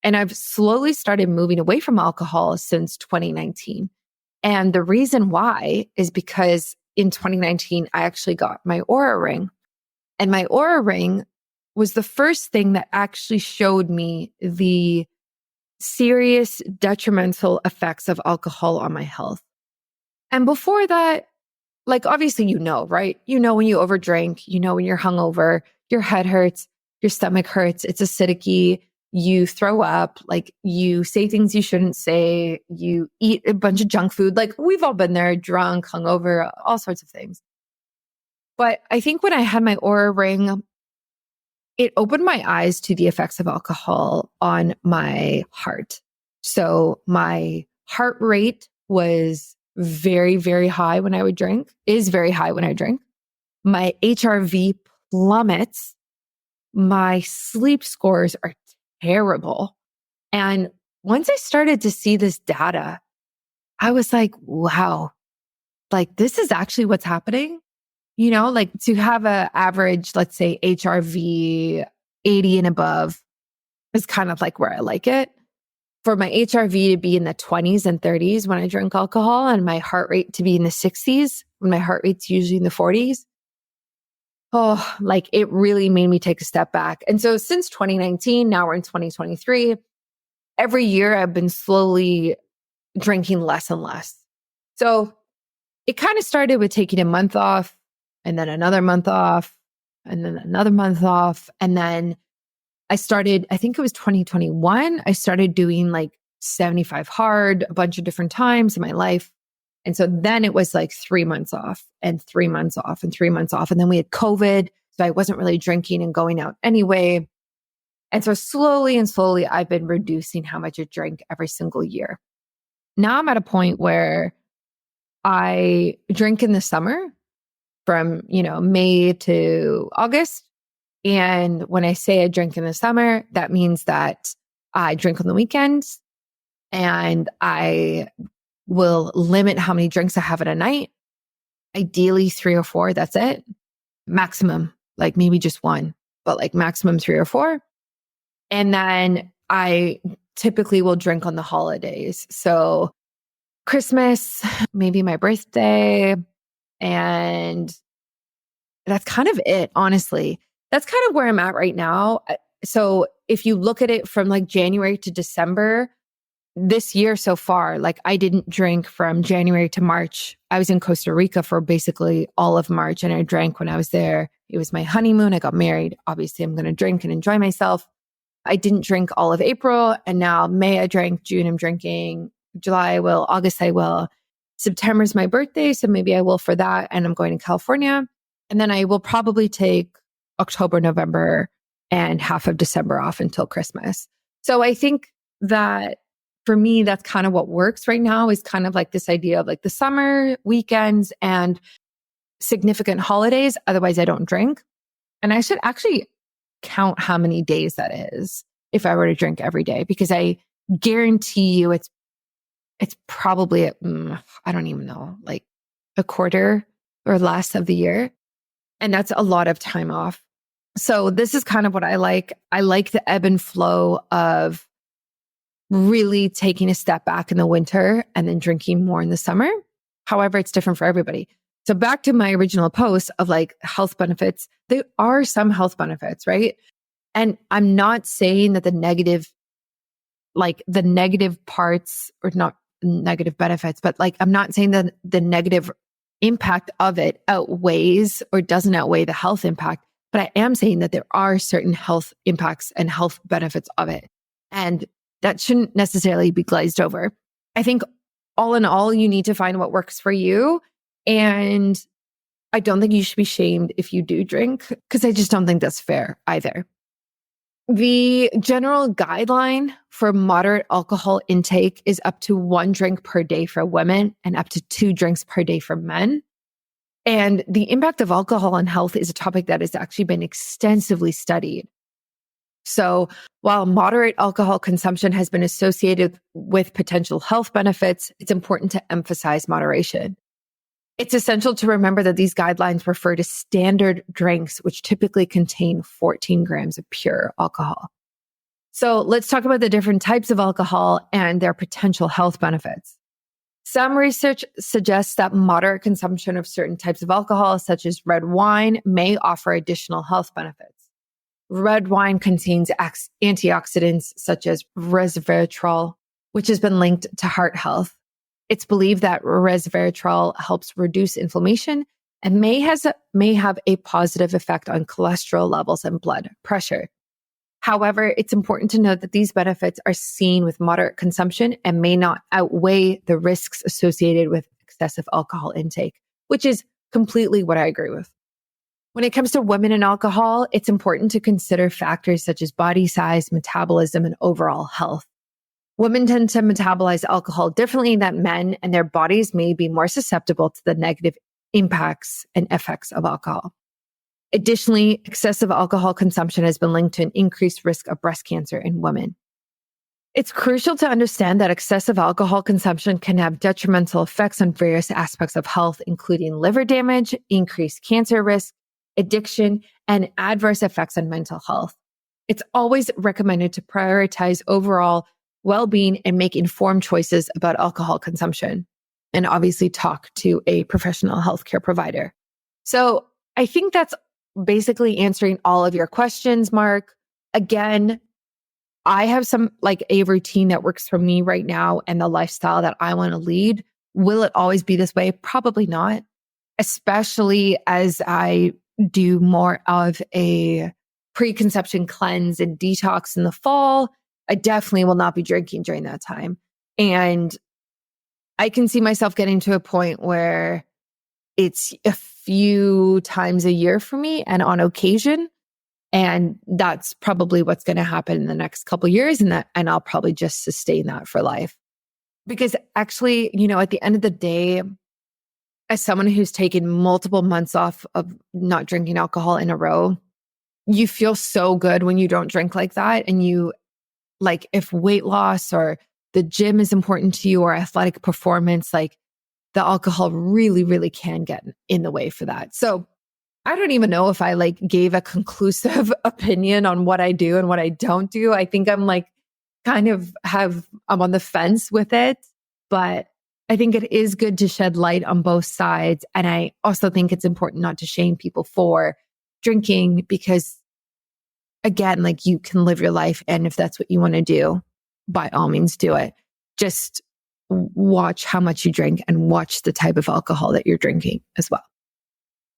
And I've slowly started moving away from alcohol since 2019. And the reason why is because in 2019, I actually got my Oura ring. And my Oura ring was the first thing that actually showed me the serious detrimental effects of alcohol on my health. And before that, like obviously right? You know when you overdrink, you know when you're hungover, your head hurts, your stomach hurts, it's acidic-y, you throw up, like you say things you shouldn't say, you eat a bunch of junk food. Like we've all been there, drunk, hungover, all sorts of things. But I think when I had my Oura ring, it opened my eyes to the effects of alcohol on my heart. So my heart rate was very, very high when I would drink, is very high when I drink. My HRV plummets. My sleep scores are terrible. And once I started to see this data, I was like, wow, like this is actually what's happening. You know, like to have an average, let's say HRV 80 and above is kind of like where I like it. For my HRV to be in the 20s and 30s when I drink alcohol and my heart rate to be in the 60s when my heart rate's usually in the 40s. Oh, like it really made me take a step back. And so since 2019, now we're in 2023, every year I've been slowly drinking less and less. So it kind of started with taking a month off and then another month off and then another month off. And then I started, I think it was 2021, I started doing like 75 hard a bunch of different times in my life. And so then it was like 3 months off and 3 months off and 3 months off. And then we had COVID. So I wasn't really drinking and going out anyway. And so slowly and slowly, I've been reducing how much I drink every single year. Now I'm at a point where I drink in the summer from, May to August. And when I say I drink in the summer, that means that I drink on the weekends and I will limit how many drinks I have in a night. Ideally 3 or 4, that's it. Maximum, like maybe just 1, but like maximum 3 or 4. And then I typically will drink on the holidays. So Christmas, maybe my birthday, and that's kind of it, honestly. That's kind of where I'm at right now. So if you look at it from like January to December, this year so far, like I didn't drink from January to March. I was in Costa Rica for basically all of March and I drank when I was there. It was my honeymoon. I got married. Obviously, I'm going to drink and enjoy myself. I didn't drink all of April, and now May I drank, June I'm drinking, July I will, August I will. September's my birthday, so maybe I will for that, and I'm going to California. And then I will probably take October, November, and half of December off until Christmas. So I think that for me, that's kind of what works right now, is kind of like this idea of like the summer, weekends, and significant holidays. Otherwise, I don't drink. And I should actually count how many days that is if I were to drink every day, because I guarantee you it's probably, I don't even know, like a quarter or less of the year. And that's a lot of time off. So this is kind of what I like. I like the ebb and flow of really taking a step back in the winter and then drinking more in the summer. However, it's different for everybody. So back to my original post of like health benefits, there are some health benefits, right? And I'm not saying that the negative parts, or not negative benefits, but like, I'm not saying that the negative impact of it outweighs or doesn't outweigh the health impact, but I am saying that there are certain health impacts and health benefits of it. And that shouldn't necessarily be glazed over. I think all in all, you need to find what works for you. And I don't think you should be shamed if you do drink, because I just don't think that's fair either. The general guideline for moderate alcohol intake is up to 1 drink per day for women and up to 2 drinks per day for men. And the impact of alcohol on health is a topic that has actually been extensively studied. So while moderate alcohol consumption has been associated with potential health benefits, it's important to emphasize moderation. It's essential to remember that these guidelines refer to standard drinks, which typically contain 14 grams of pure alcohol. So let's talk about the different types of alcohol and their potential health benefits. Some research suggests that moderate consumption of certain types of alcohol, such as red wine, may offer additional health benefits. Red wine contains antioxidants such as resveratrol, which has been linked to heart health. It's believed that resveratrol helps reduce inflammation and may have a positive effect on cholesterol levels and blood pressure. However, it's important to note that these benefits are seen with moderate consumption and may not outweigh the risks associated with excessive alcohol intake, which is completely what I agree with. When it comes to women and alcohol, it's important to consider factors such as body size, metabolism, and overall health. Women tend to metabolize alcohol differently than men, and their bodies may be more susceptible to the negative impacts and effects of alcohol. Additionally, excessive alcohol consumption has been linked to an increased risk of breast cancer in women. It's crucial to understand that excessive alcohol consumption can have detrimental effects on various aspects of health, including liver damage, increased cancer risk, addiction, and adverse effects on mental health. It's always recommended to prioritize overall well-being and make informed choices about alcohol consumption, and obviously talk to a professional healthcare provider. So I think that's basically answering all of your questions, Mark. Again, I have a routine that works for me right now and the lifestyle that I want to lead. Will it always be this way? Probably not, especially as I do more of a preconception cleanse and detox in the fall. I definitely will not be drinking during that time. And I can see myself getting to a point where it's a few times a year for me and on occasion. And that's probably what's going to happen in the next couple of years. And I'll probably just sustain that for life. Because actually, at the end of the day, as someone who's taken multiple months off of not drinking alcohol in a row, you feel so good when you don't drink like that. And if weight loss or the gym is important to you or athletic performance, the alcohol really, really can get in the way for that. So I don't even know if I gave a conclusive opinion on what I do and what I don't do. I think I'm I'm on the fence with it, but I think it is good to shed light on both sides. And I also think it's important not to shame people for drinking because again, you can live your life. And if that's what you want to do, by all means do it. Just watch how much you drink and watch the type of alcohol that you're drinking as well.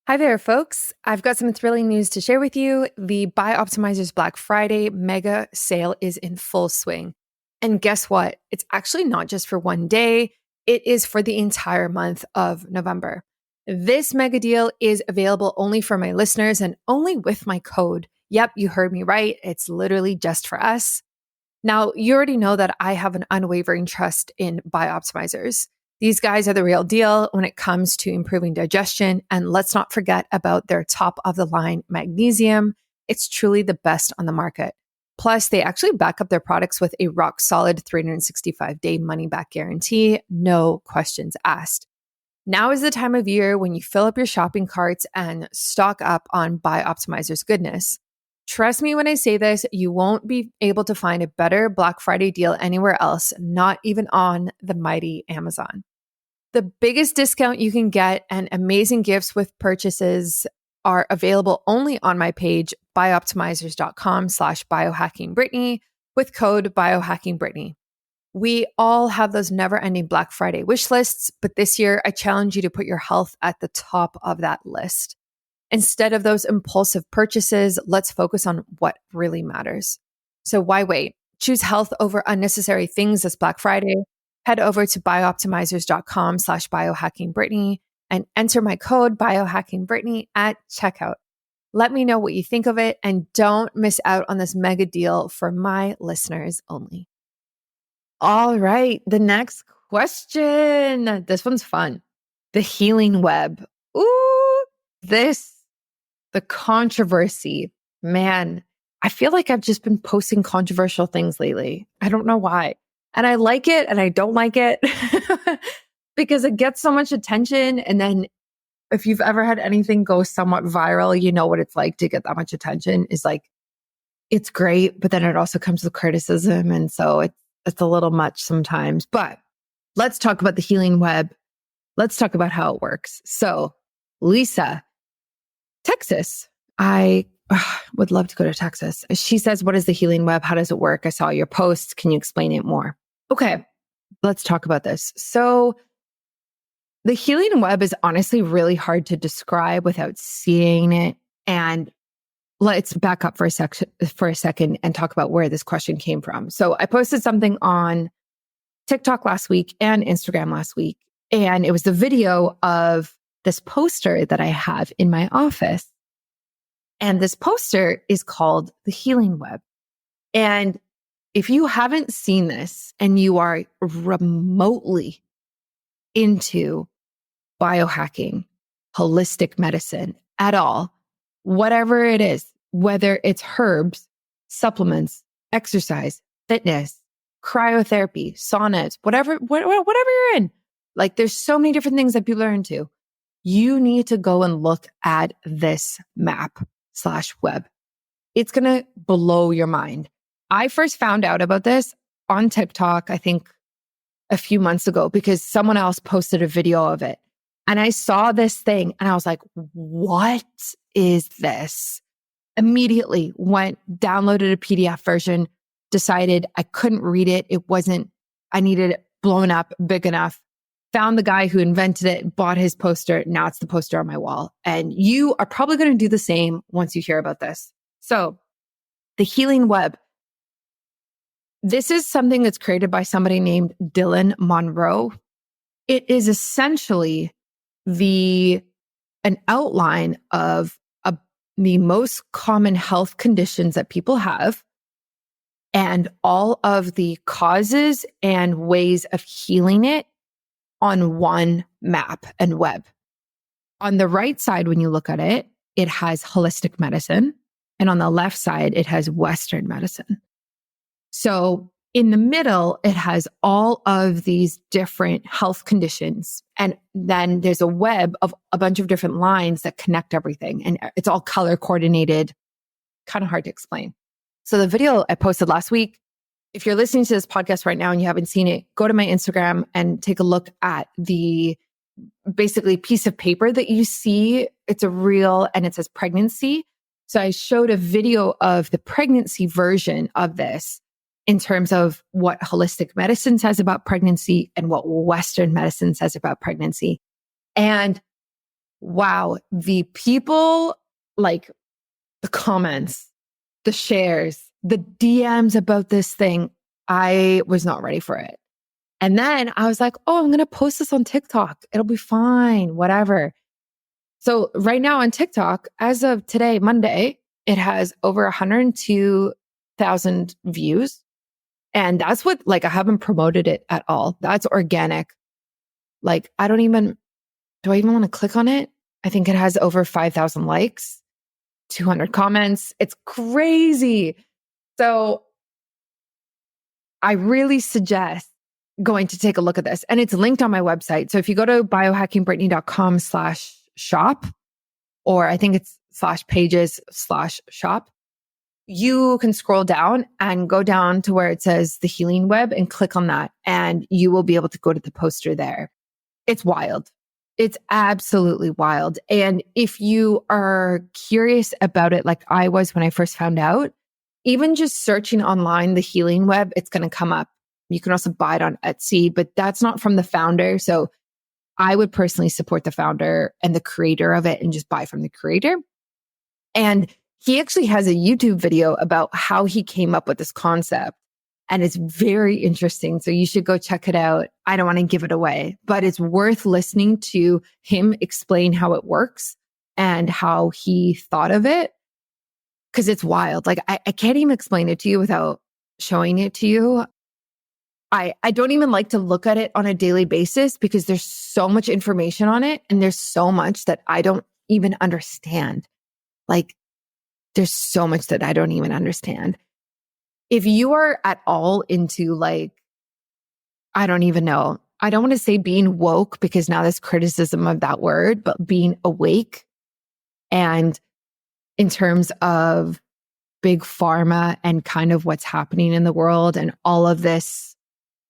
Hi there, folks. I've got some thrilling news to share with you. The BiOptimizers Black Friday mega sale is in full swing. And guess what? It's actually not just for one day. It is for the entire month of November. This mega deal is available only for my listeners and only with my code. Yep, you heard me right. It's literally just for us. Now, you already know that I have an unwavering trust in BiOptimizers. These guys are the real deal when it comes to improving digestion. And let's not forget about their top of the line magnesium. It's truly the best on the market. Plus, they actually back up their products with a rock solid 365-day money back guarantee. No questions asked. Now is the time of year when you fill up your shopping carts and stock up on BiOptimizers goodness. Trust me when I say this, you won't be able to find a better Black Friday deal anywhere else, not even on the mighty Amazon. The biggest discount you can get and amazing gifts with purchases are available only on my page, bioptimizers.com/biohackingbritney with code biohackingbritney. We all have those never-ending Black Friday wish lists, but this year I challenge you to put your health at the top of that list. Instead of those impulsive purchases, let's focus on what really matters. So why wait? Choose health over unnecessary things this Black Friday. Head over to bioptimizers.com/biohackingbritney and enter my code biohackingbritney at checkout. Let me know what you think of it and don't miss out on this mega deal for my listeners only. All right, the next question. This one's fun. The healing web. Ooh, the controversy. Man, I feel like I've just been posting controversial things lately. I don't know why. And I like it and I don't like it because it gets so much attention. And then if you've ever had anything go somewhat viral, you know what it's like to get that much attention. Is it's great, but then it also comes with criticism. And so it's a little much sometimes. But let's talk about the healing web. Let's talk about how it works. So Lisa, Texas. I would love to go to Texas. She says, what is the healing web? How does it work? I saw your post. Can you explain it more? Okay, let's talk about this. So the healing web is honestly really hard to describe without seeing it. And let's back up for a second and talk about where this question came from. So I posted something on TikTok last week and Instagram last week. And it was the video of this poster that I have in my office. And this poster is called The Healing Web. And if you haven't seen this and you are remotely into biohacking, holistic medicine at all, whatever it is, whether it's herbs, supplements, exercise, fitness, cryotherapy, saunas, whatever you're in, there's so many different things that people are into. You need to go and look at this map/web. It's going to blow your mind. I first found out about this on TikTok, I think a few months ago, because someone else posted a video of it. And I saw this thing and I was like, what is this? Immediately went, downloaded a PDF version, decided I couldn't read it. I needed it blown up, big enough. Found the guy who invented it, bought his poster. Now it's the poster on my wall. And you are probably going to do the same once you hear about this. So the healing web. This is something that's created by somebody named Dylan Monroe. It is essentially an outline of a the most common health conditions that people have and all of the causes and ways of healing it on one map and web. On the right side, when you look at it, it has holistic medicine. And on the left side, it has Western medicine. So in the middle, it has all of these different health conditions. And then there's a web of a bunch of different lines that connect everything. And it's all color coordinated, kind of hard to explain. So the video I posted last week, if you're listening to this podcast right now and you haven't seen it, go to my Instagram and take a look at the basically piece of paper that you see. It's a reel and it says pregnancy. So I showed a video of the pregnancy version of this in terms of what holistic medicine says about pregnancy and what Western medicine says about pregnancy. And wow, the people, like the comments, the shares, the DMs about this thing, I was not ready for it. And then I was like, oh, I'm going to post this on TikTok. It'll be fine, whatever. So right now on TikTok, as of today, Monday, it has over 102,000 views. And that's what, like, I haven't promoted it at all. That's organic. Like, do I even want to click on it? I think it has over 5,000 likes, 200 comments. It's crazy. So I really suggest going to take a look at this. And it's linked on my website. So if you go to biohackingbrittany.com/shop, or I think it's /pages/shop, you can scroll down and go down to where it says the healing web and click on that. And you will be able to go to the poster there. It's wild. It's absolutely wild. And if you are curious about it, like I was when I first found out, even just searching online, the healing web, it's going to come up. You can also buy it on Etsy, but that's not from the founder. So I would personally support the founder and the creator of it and just buy from the creator. And he actually has a YouTube video about how he came up with this concept. And it's very interesting. So you should go check it out. I don't want to give it away, but it's worth listening to him explain how it works and how he thought of it. Because it's wild. Like I can't even explain it to you without showing it to you. I don't even like to look at it on a daily basis because there's so much information on it and there's so much that I don't even understand. Like there's so much that I don't even understand. If you are at all into like, I don't even know. I don't want to say being woke because now there's criticism of that word, but being awake and in terms of big pharma and kind of what's happening in the world and all of this,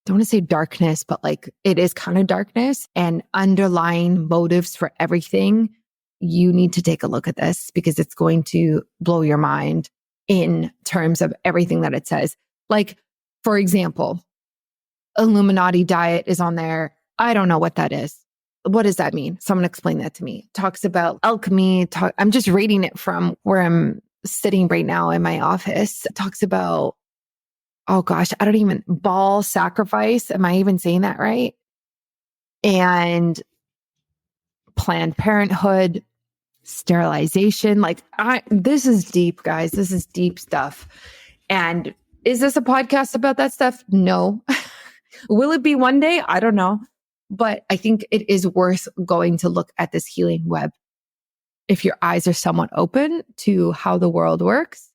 I don't want to say darkness, but like it is kind of darkness and underlying motives for everything. You need to take a look at this because it's going to blow your mind in terms of everything that it says. Like, for example, Illuminati diet is on there. I don't know what that is. What does that mean? Someone explain that to me. Talks about alchemy. I'm just reading it from where I'm sitting right now in my office. It talks about, oh gosh, ball sacrifice. Am I even saying that right? And Planned Parenthood, sterilization. Like this is deep, guys. This is deep stuff. And is this a podcast about that stuff? No. Will it be one day? I don't know. But I think it is worth going to look at this healing web. If your eyes are somewhat open to how the world works,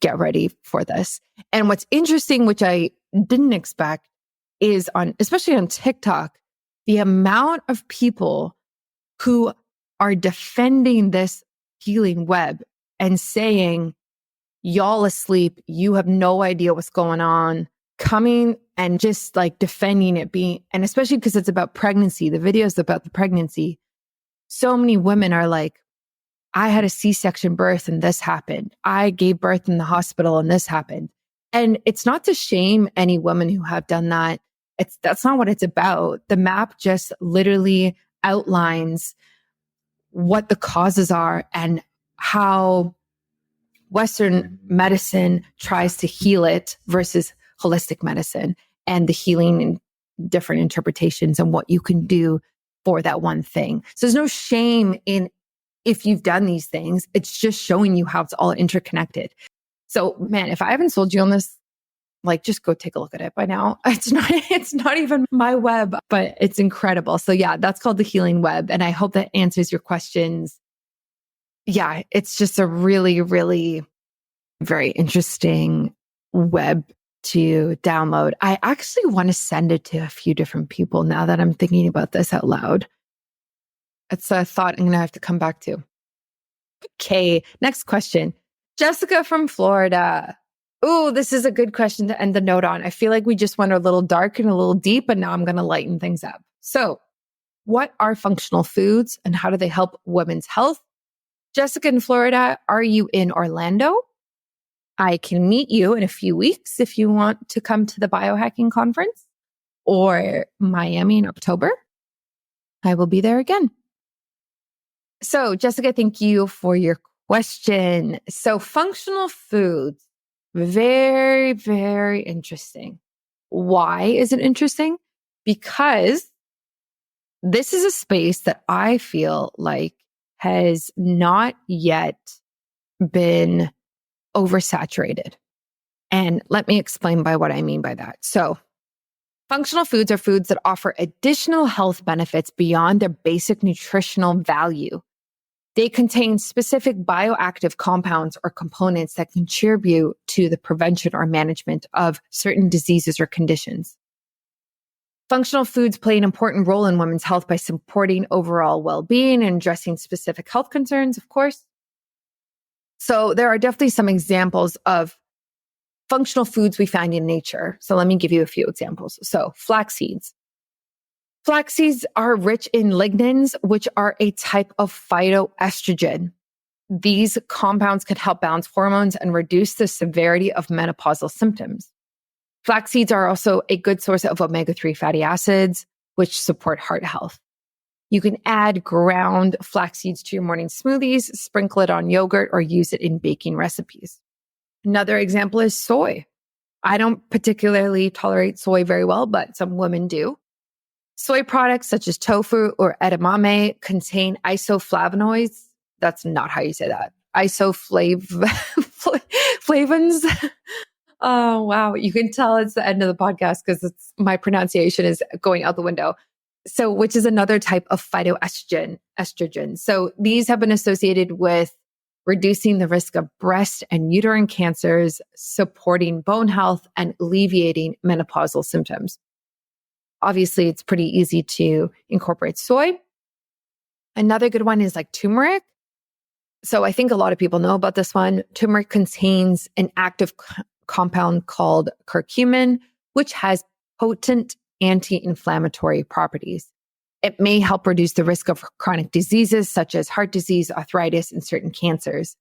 get ready for this. And what's interesting, which I didn't expect, is especially on TikTok, the amount of people who are defending this healing web and saying, y'all asleep, you have no idea what's going on, coming and just like defending it and especially because it's about pregnancy, the videos about the pregnancy. So many women are like, I had a C-section birth and this happened. I gave birth in the hospital and this happened. And it's not to shame any women who have done that. That's not what it's about. The map just literally outlines what the causes are and how Western medicine tries to heal it versus holistic medicine and the healing and different interpretations and what you can do for that one thing. So there's no shame in if you've done these things, it's just showing you how it's all interconnected. So man, if I haven't sold you on this, like just go take a look at it by now. It's not even my web, but it's incredible. So yeah, that's called the Healing Web. And I hope that answers your questions. Yeah, it's just a really, really very interesting web to download. I actually want to send it to a few different people now that I'm thinking about this out loud. It's a thought I'm going to have to come back to. Okay, next question. Jessica from Florida. Oh, this is a good question to end the note on. I feel like we just went a little dark and a little deep, and now I'm going to lighten things up. So, what are functional foods and how do they help women's health? Jessica in Florida, are you in Orlando? I can meet you in a few weeks if you want to come to the biohacking conference, or Miami in October. I will be there again. So, Jessica, thank you for your question. So, functional foods, very, very interesting. Why is it interesting? Because this is a space that I feel like has not yet been oversaturated. And let me explain by what I mean by that. So, functional foods are foods that offer additional health benefits beyond their basic nutritional value. They contain specific bioactive compounds or components that contribute to the prevention or management of certain diseases or conditions. Functional foods play an important role in women's health by supporting overall well-being and addressing specific health concerns, of course. So there are definitely some examples of functional foods we find in nature. So let me give you a few examples. So flax seeds. Flax seeds are rich in lignans, which are a type of phytoestrogen. These compounds can help balance hormones and reduce the severity of menopausal symptoms. Flax seeds are also a good source of omega-3 fatty acids, which support heart health. You can add ground flax seeds to your morning smoothies, sprinkle it on yogurt, or use it in baking recipes. Another example is soy. I don't particularly tolerate soy very well, but some women do. Soy products such as tofu or edamame contain isoflavonoids. That's not how you say that. Isoflavones. Oh, wow. You can tell it's the end of the podcast because my pronunciation is going out the window. So, which is another type of phytoestrogen. So these have been associated with reducing the risk of breast and uterine cancers, supporting bone health, and alleviating menopausal symptoms. Obviously, it's pretty easy to incorporate soy. Another good one is like turmeric. So I think a lot of people know about this one. Turmeric contains an active compound called curcumin, which has potent anti-inflammatory properties. It may help reduce the risk of chronic diseases such as heart disease, arthritis, and certain cancers.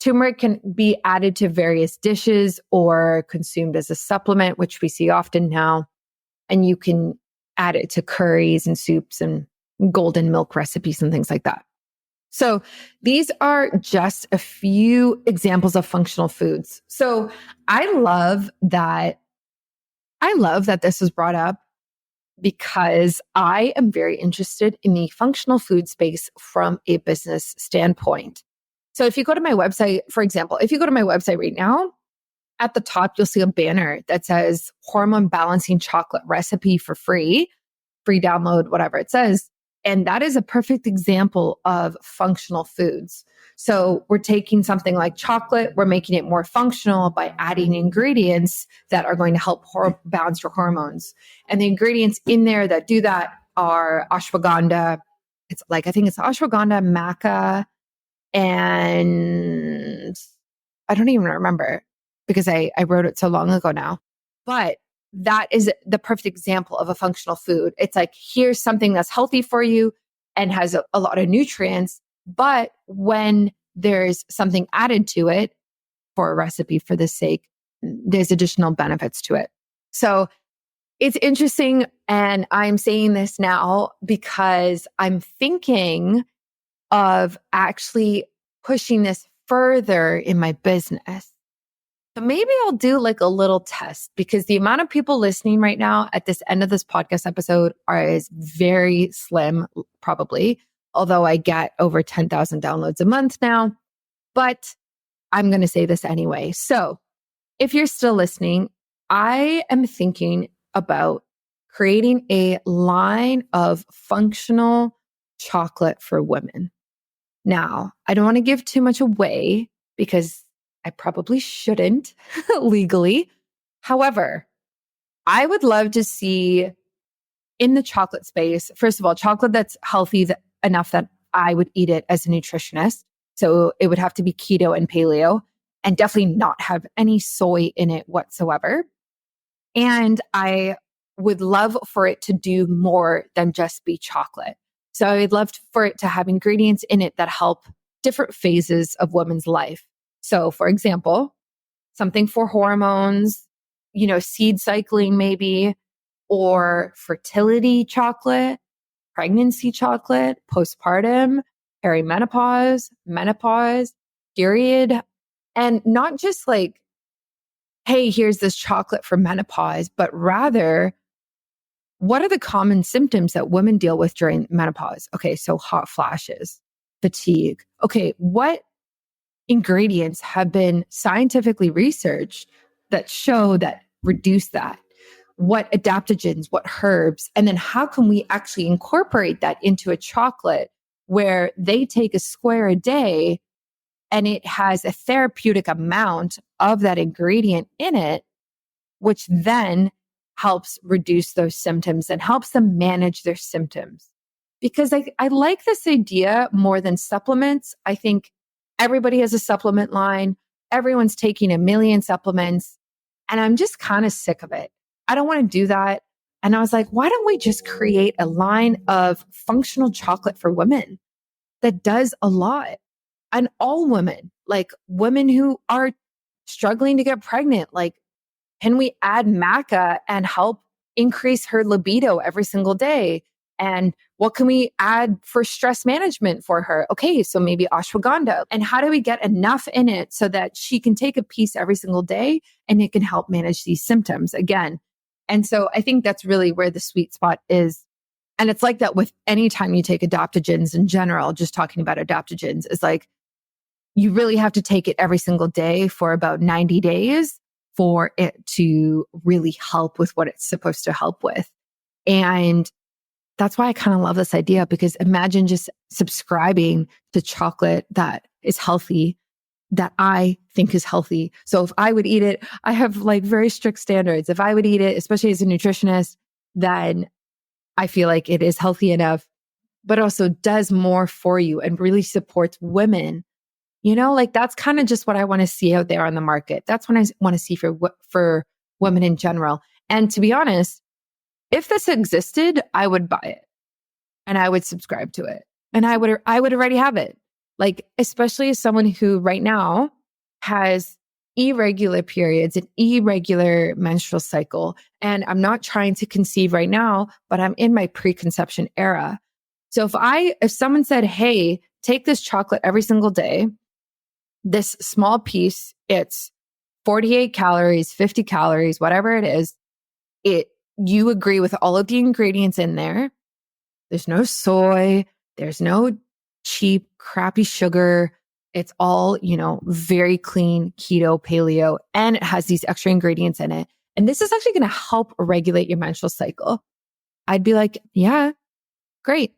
Turmeric can be added to various dishes or consumed as a supplement, which we see often now. And you can add it to curries and soups and golden milk recipes and things like that. So these are just a few examples of functional foods. So I love that this was brought up because I am very interested in the functional food space from a business standpoint. So if you go to my website, for example, if you go to my website right now, at the top, you'll see a banner that says hormone balancing chocolate recipe for free download, whatever it says. And that is a perfect example of functional foods. So we're taking something like chocolate, we're making it more functional by adding ingredients that are going to help balance your hormones. And the ingredients in there that do that are ashwagandha. I think it's ashwagandha, maca, and I don't even remember because I wrote it so long ago now. But that is the perfect example of a functional food. It's like, here's something that's healthy for you and has a lot of nutrients. But when there's something added to it for a recipe for this sake, there's additional benefits to it. So it's interesting. And I'm saying this now because I'm thinking of actually pushing this further in my business. So maybe I'll do like a little test because the amount of people listening right now at this end of this podcast episode is very slim, probably. although I get over 10,000 downloads a month now, but I'm going to say this anyway. So if you're still listening, I am thinking about creating a line of functional chocolate for women. Now, I don't want to give too much away because I probably shouldn't legally. However, I would love to see in the chocolate space, first of all, chocolate that's healthy enough that I would eat it as a nutritionist. So it would have to be keto and paleo and definitely not have any soy in it whatsoever. And I would love for it to do more than just be chocolate. So I would love for it to have ingredients in it that help different phases of women's life. So for example, something for hormones, seed cycling maybe, or fertility chocolate, pregnancy chocolate, postpartum, perimenopause, menopause, period. And not just like, hey, here's this chocolate for menopause, but rather, what are the common symptoms that women deal with during menopause? Okay, so hot flashes, fatigue. Okay, what ingredients have been scientifically researched that show that reduce that? What adaptogens, what herbs, and then how can we actually incorporate that into a chocolate where they take a square a day and it has a therapeutic amount of that ingredient in it, which then helps reduce those symptoms and helps them manage their symptoms. Because I like this idea more than supplements. I think everybody has a supplement line. Everyone's taking a million supplements. And I'm just kind of sick of it. I don't want to do that. And I was like, why don't we just create a line of functional chocolate for women that does a lot? And all women, like women who are struggling to get pregnant, like, can we add maca and help increase her libido every single day? And what can we add for stress management for her? Okay, so maybe ashwagandha. And how do we get enough in it so that she can take a piece every single day and it can help manage these symptoms again? And so I think that's really where the sweet spot is. And it's like that with any time you take adaptogens in general, just talking about adaptogens is like, you really have to take it every single day for about 90 days for it to really help with what it's supposed to help with. And that's why I kind of love this idea, because imagine just subscribing to chocolate that is healthy, that I think is healthy. So if I would eat it, I have like very strict standards. If I would eat it, especially as a nutritionist, then I feel like it is healthy enough, but also does more for you and really supports women. Like that's kind of just what I want to see out there on the market. That's what I want to see for women in general. And to be honest, if this existed, I would buy it and I would subscribe to it and I would already have it. Like, especially as someone who right now has irregular periods, an irregular menstrual cycle, and I'm not trying to conceive right now, but I'm in my preconception era. So if someone said, hey, take this chocolate every single day, this small piece, it's 48 calories, 50 calories, whatever it is, you agree with all of the ingredients in there. There's no soy, there's no cheap, crappy sugar. It's all, very clean, keto, paleo, and it has these extra ingredients in it. And this is actually going to help regulate your menstrual cycle. I'd be like, yeah, great.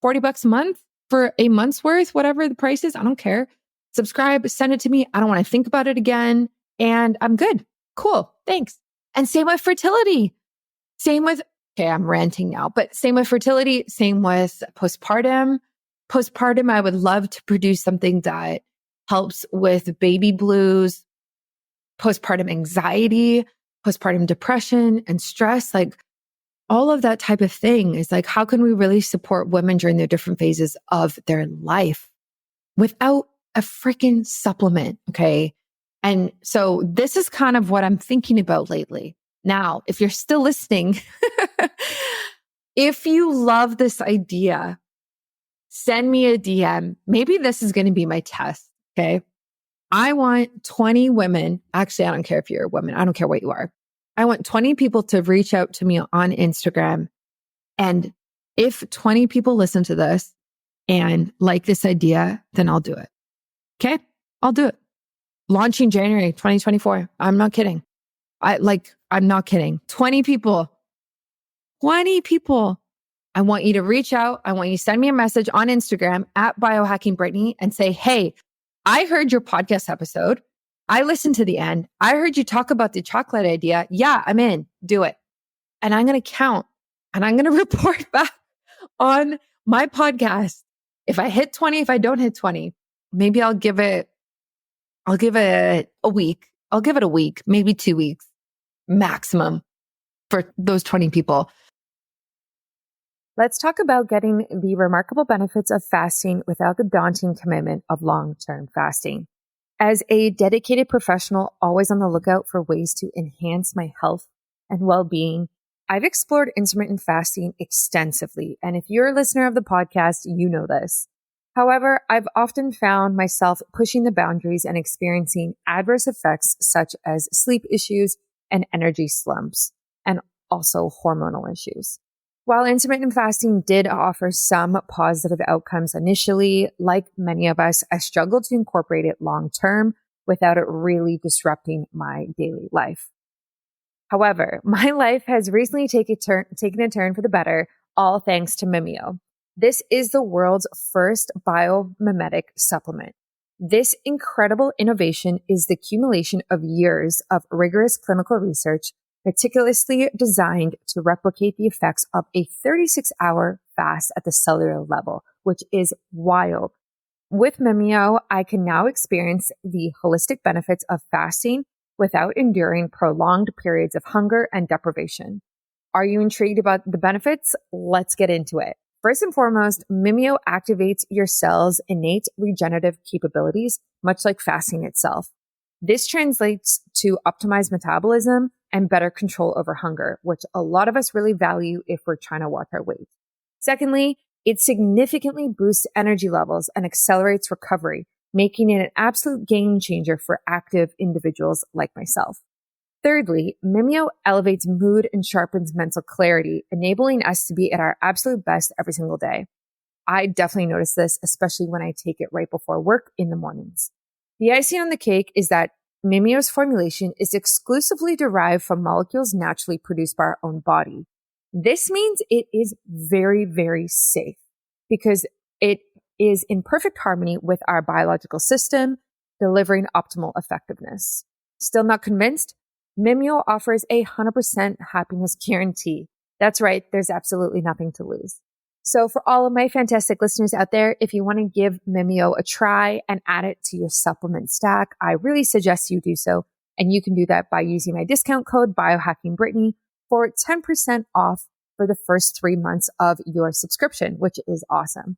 $40 a month for a month's worth, whatever the price is. I don't care. Subscribe, send it to me. I don't want to think about it again. And I'm good. Cool. Thanks. And same with fertility. I'm ranting now, but same with fertility, same with postpartum. Postpartum, I would love to produce something that helps with baby blues, postpartum anxiety, postpartum depression and stress, like all of that type of thing is like, how can we really support women during their different phases of their life without a freaking supplement? Okay. And so this is kind of what I'm thinking about lately. Now, if you're still listening, if you love this idea, send me a DM. Maybe this is going to be my test. Okay. I want 20 women. Actually, I don't care if you're a woman. I don't care what you are. I want 20 people to reach out to me on Instagram. And if 20 people listen to this and like this idea, then I'll do it. Okay. I'll do it. Launching January 2024. I'm not kidding. I'm not kidding. 20 people. 20 people. I want you to reach out. I want you to send me a message on Instagram at biohacking Brittany and say, hey, I heard your podcast episode. I listened to the end. I heard you talk about the chocolate idea. Yeah, I'm in. Do it. And I'm going to count and I'm going to report back on my podcast. If I hit 20, if I don't hit 20, maybe I'll give it a week. I'll give it a week, maybe 2 weeks maximum for those 20 people. Let's talk about getting the remarkable benefits of fasting without the daunting commitment of long-term fasting. As a dedicated professional, always on the lookout for ways to enhance my health and well-being, I've explored intermittent fasting extensively. And if you're a listener of the podcast, you know this. However, I've often found myself pushing the boundaries and experiencing adverse effects such as sleep issues and energy slumps, and also hormonal issues. While intermittent fasting did offer some positive outcomes initially, like many of us, I struggled to incorporate it long term without it really disrupting my daily life. However, my life has recently taken a turn for the better, all thanks to Mimeo. This is the world's first biomimetic supplement. This incredible innovation is the accumulation of years of rigorous clinical research, meticulously designed to replicate the effects of a 36-hour fast at the cellular level, which is wild. With Mimeo, I can now experience the holistic benefits of fasting without enduring prolonged periods of hunger and deprivation. Are you intrigued about the benefits? Let's get into it. First and foremost, Mimeo activates your cells' innate regenerative capabilities, much like fasting itself. This translates to optimized metabolism and better control over hunger, which a lot of us really value if we're trying to watch our weight. Secondly, it significantly boosts energy levels and accelerates recovery, making it an absolute game changer for active individuals like myself. Thirdly, Mimeo elevates mood and sharpens mental clarity, enabling us to be at our absolute best every single day. I definitely notice this, especially when I take it right before work in the mornings. The icing on the cake is that Mimeo's formulation is exclusively derived from molecules naturally produced by our own body. This means it is very, very safe because it is in perfect harmony with our biological system, delivering optimal effectiveness. Still not convinced? Mimeo offers a 100% happiness guarantee. That's right. There's absolutely nothing to lose. So for all of my fantastic listeners out there, if you want to give Mimeo a try and add it to your supplement stack, I really suggest you do so. And you can do that by using my discount code biohackingbrittany for 10% off for the first 3 months of your subscription, which is awesome.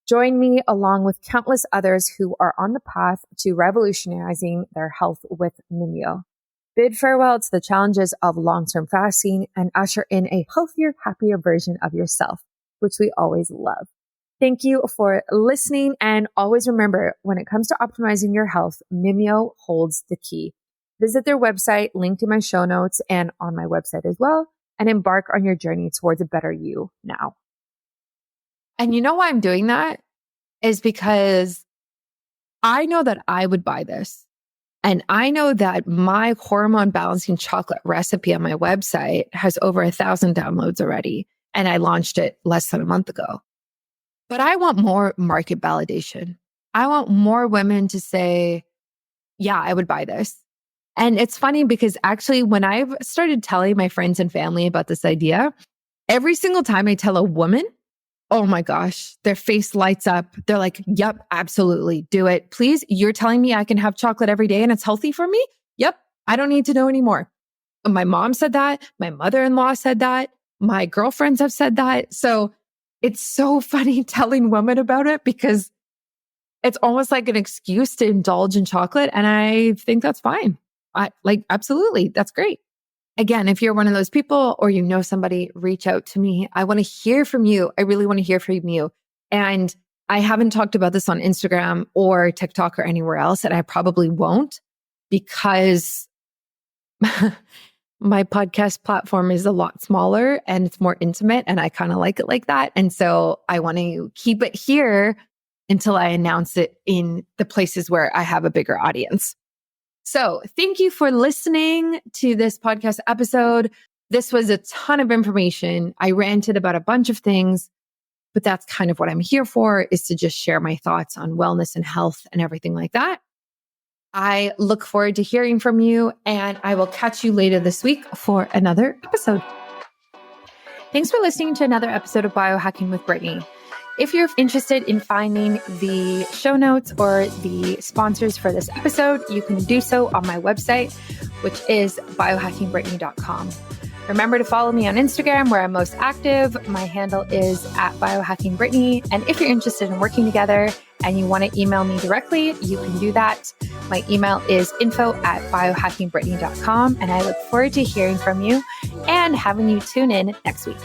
Join me along with countless others who are on the path to revolutionizing their health with Mimeo. Bid farewell to the challenges of long-term fasting and usher in a healthier, happier version of yourself, which we always love. Thank you for listening. And always remember, when it comes to optimizing your health, Mimeo holds the key. Visit their website, linked in my show notes and on my website as well, and embark on your journey towards a better you now. And you know why I'm doing that is because I know that I would buy this. And I know that my hormone balancing chocolate recipe on my website has over 1,000 downloads already. And I launched it less than a month ago. But I want more market validation. I want more women to say, yeah, I would buy this. And it's funny because actually when I've started telling my friends and family about this idea, every single time I tell a woman, oh my gosh, their face lights up. They're like, yep, absolutely. Do it. Please. You're telling me I can have chocolate every day and it's healthy for me? Yep. I don't need to know anymore. My mom said that. My mother-in-law said that. My girlfriends have said that. So it's so funny telling women about it because it's almost like an excuse to indulge in chocolate. And I think that's fine. Absolutely. That's great. Again, if you're one of those people or you know somebody, reach out to me. I want to hear from you. I really want to hear from you. And I haven't talked about this on Instagram or TikTok or anywhere else, and I probably won't because My podcast platform is a lot smaller and it's more intimate, and I kind of like it like that. And so I want to keep it here until I announce it in the places where I have a bigger audience. So thank you for listening to this podcast episode. This was a ton of information. I ranted about a bunch of things, but that's kind of what I'm here for, is to just share my thoughts on wellness and health and everything like that. I look forward to hearing from you, and I will catch you later this week for another episode. Thanks for listening to another episode of Biohacking with Brittany. If you're interested in finding the show notes or the sponsors for this episode, you can do so on my website, which is biohackingbrittany.com. Remember to follow me on Instagram, where I'm most active. My handle is @biohackingbrittany. And if you're interested in working together and you want to email me directly, you can do that. My email is info@biohackingbrittany.com. And I look forward to hearing from you and having you tune in next week.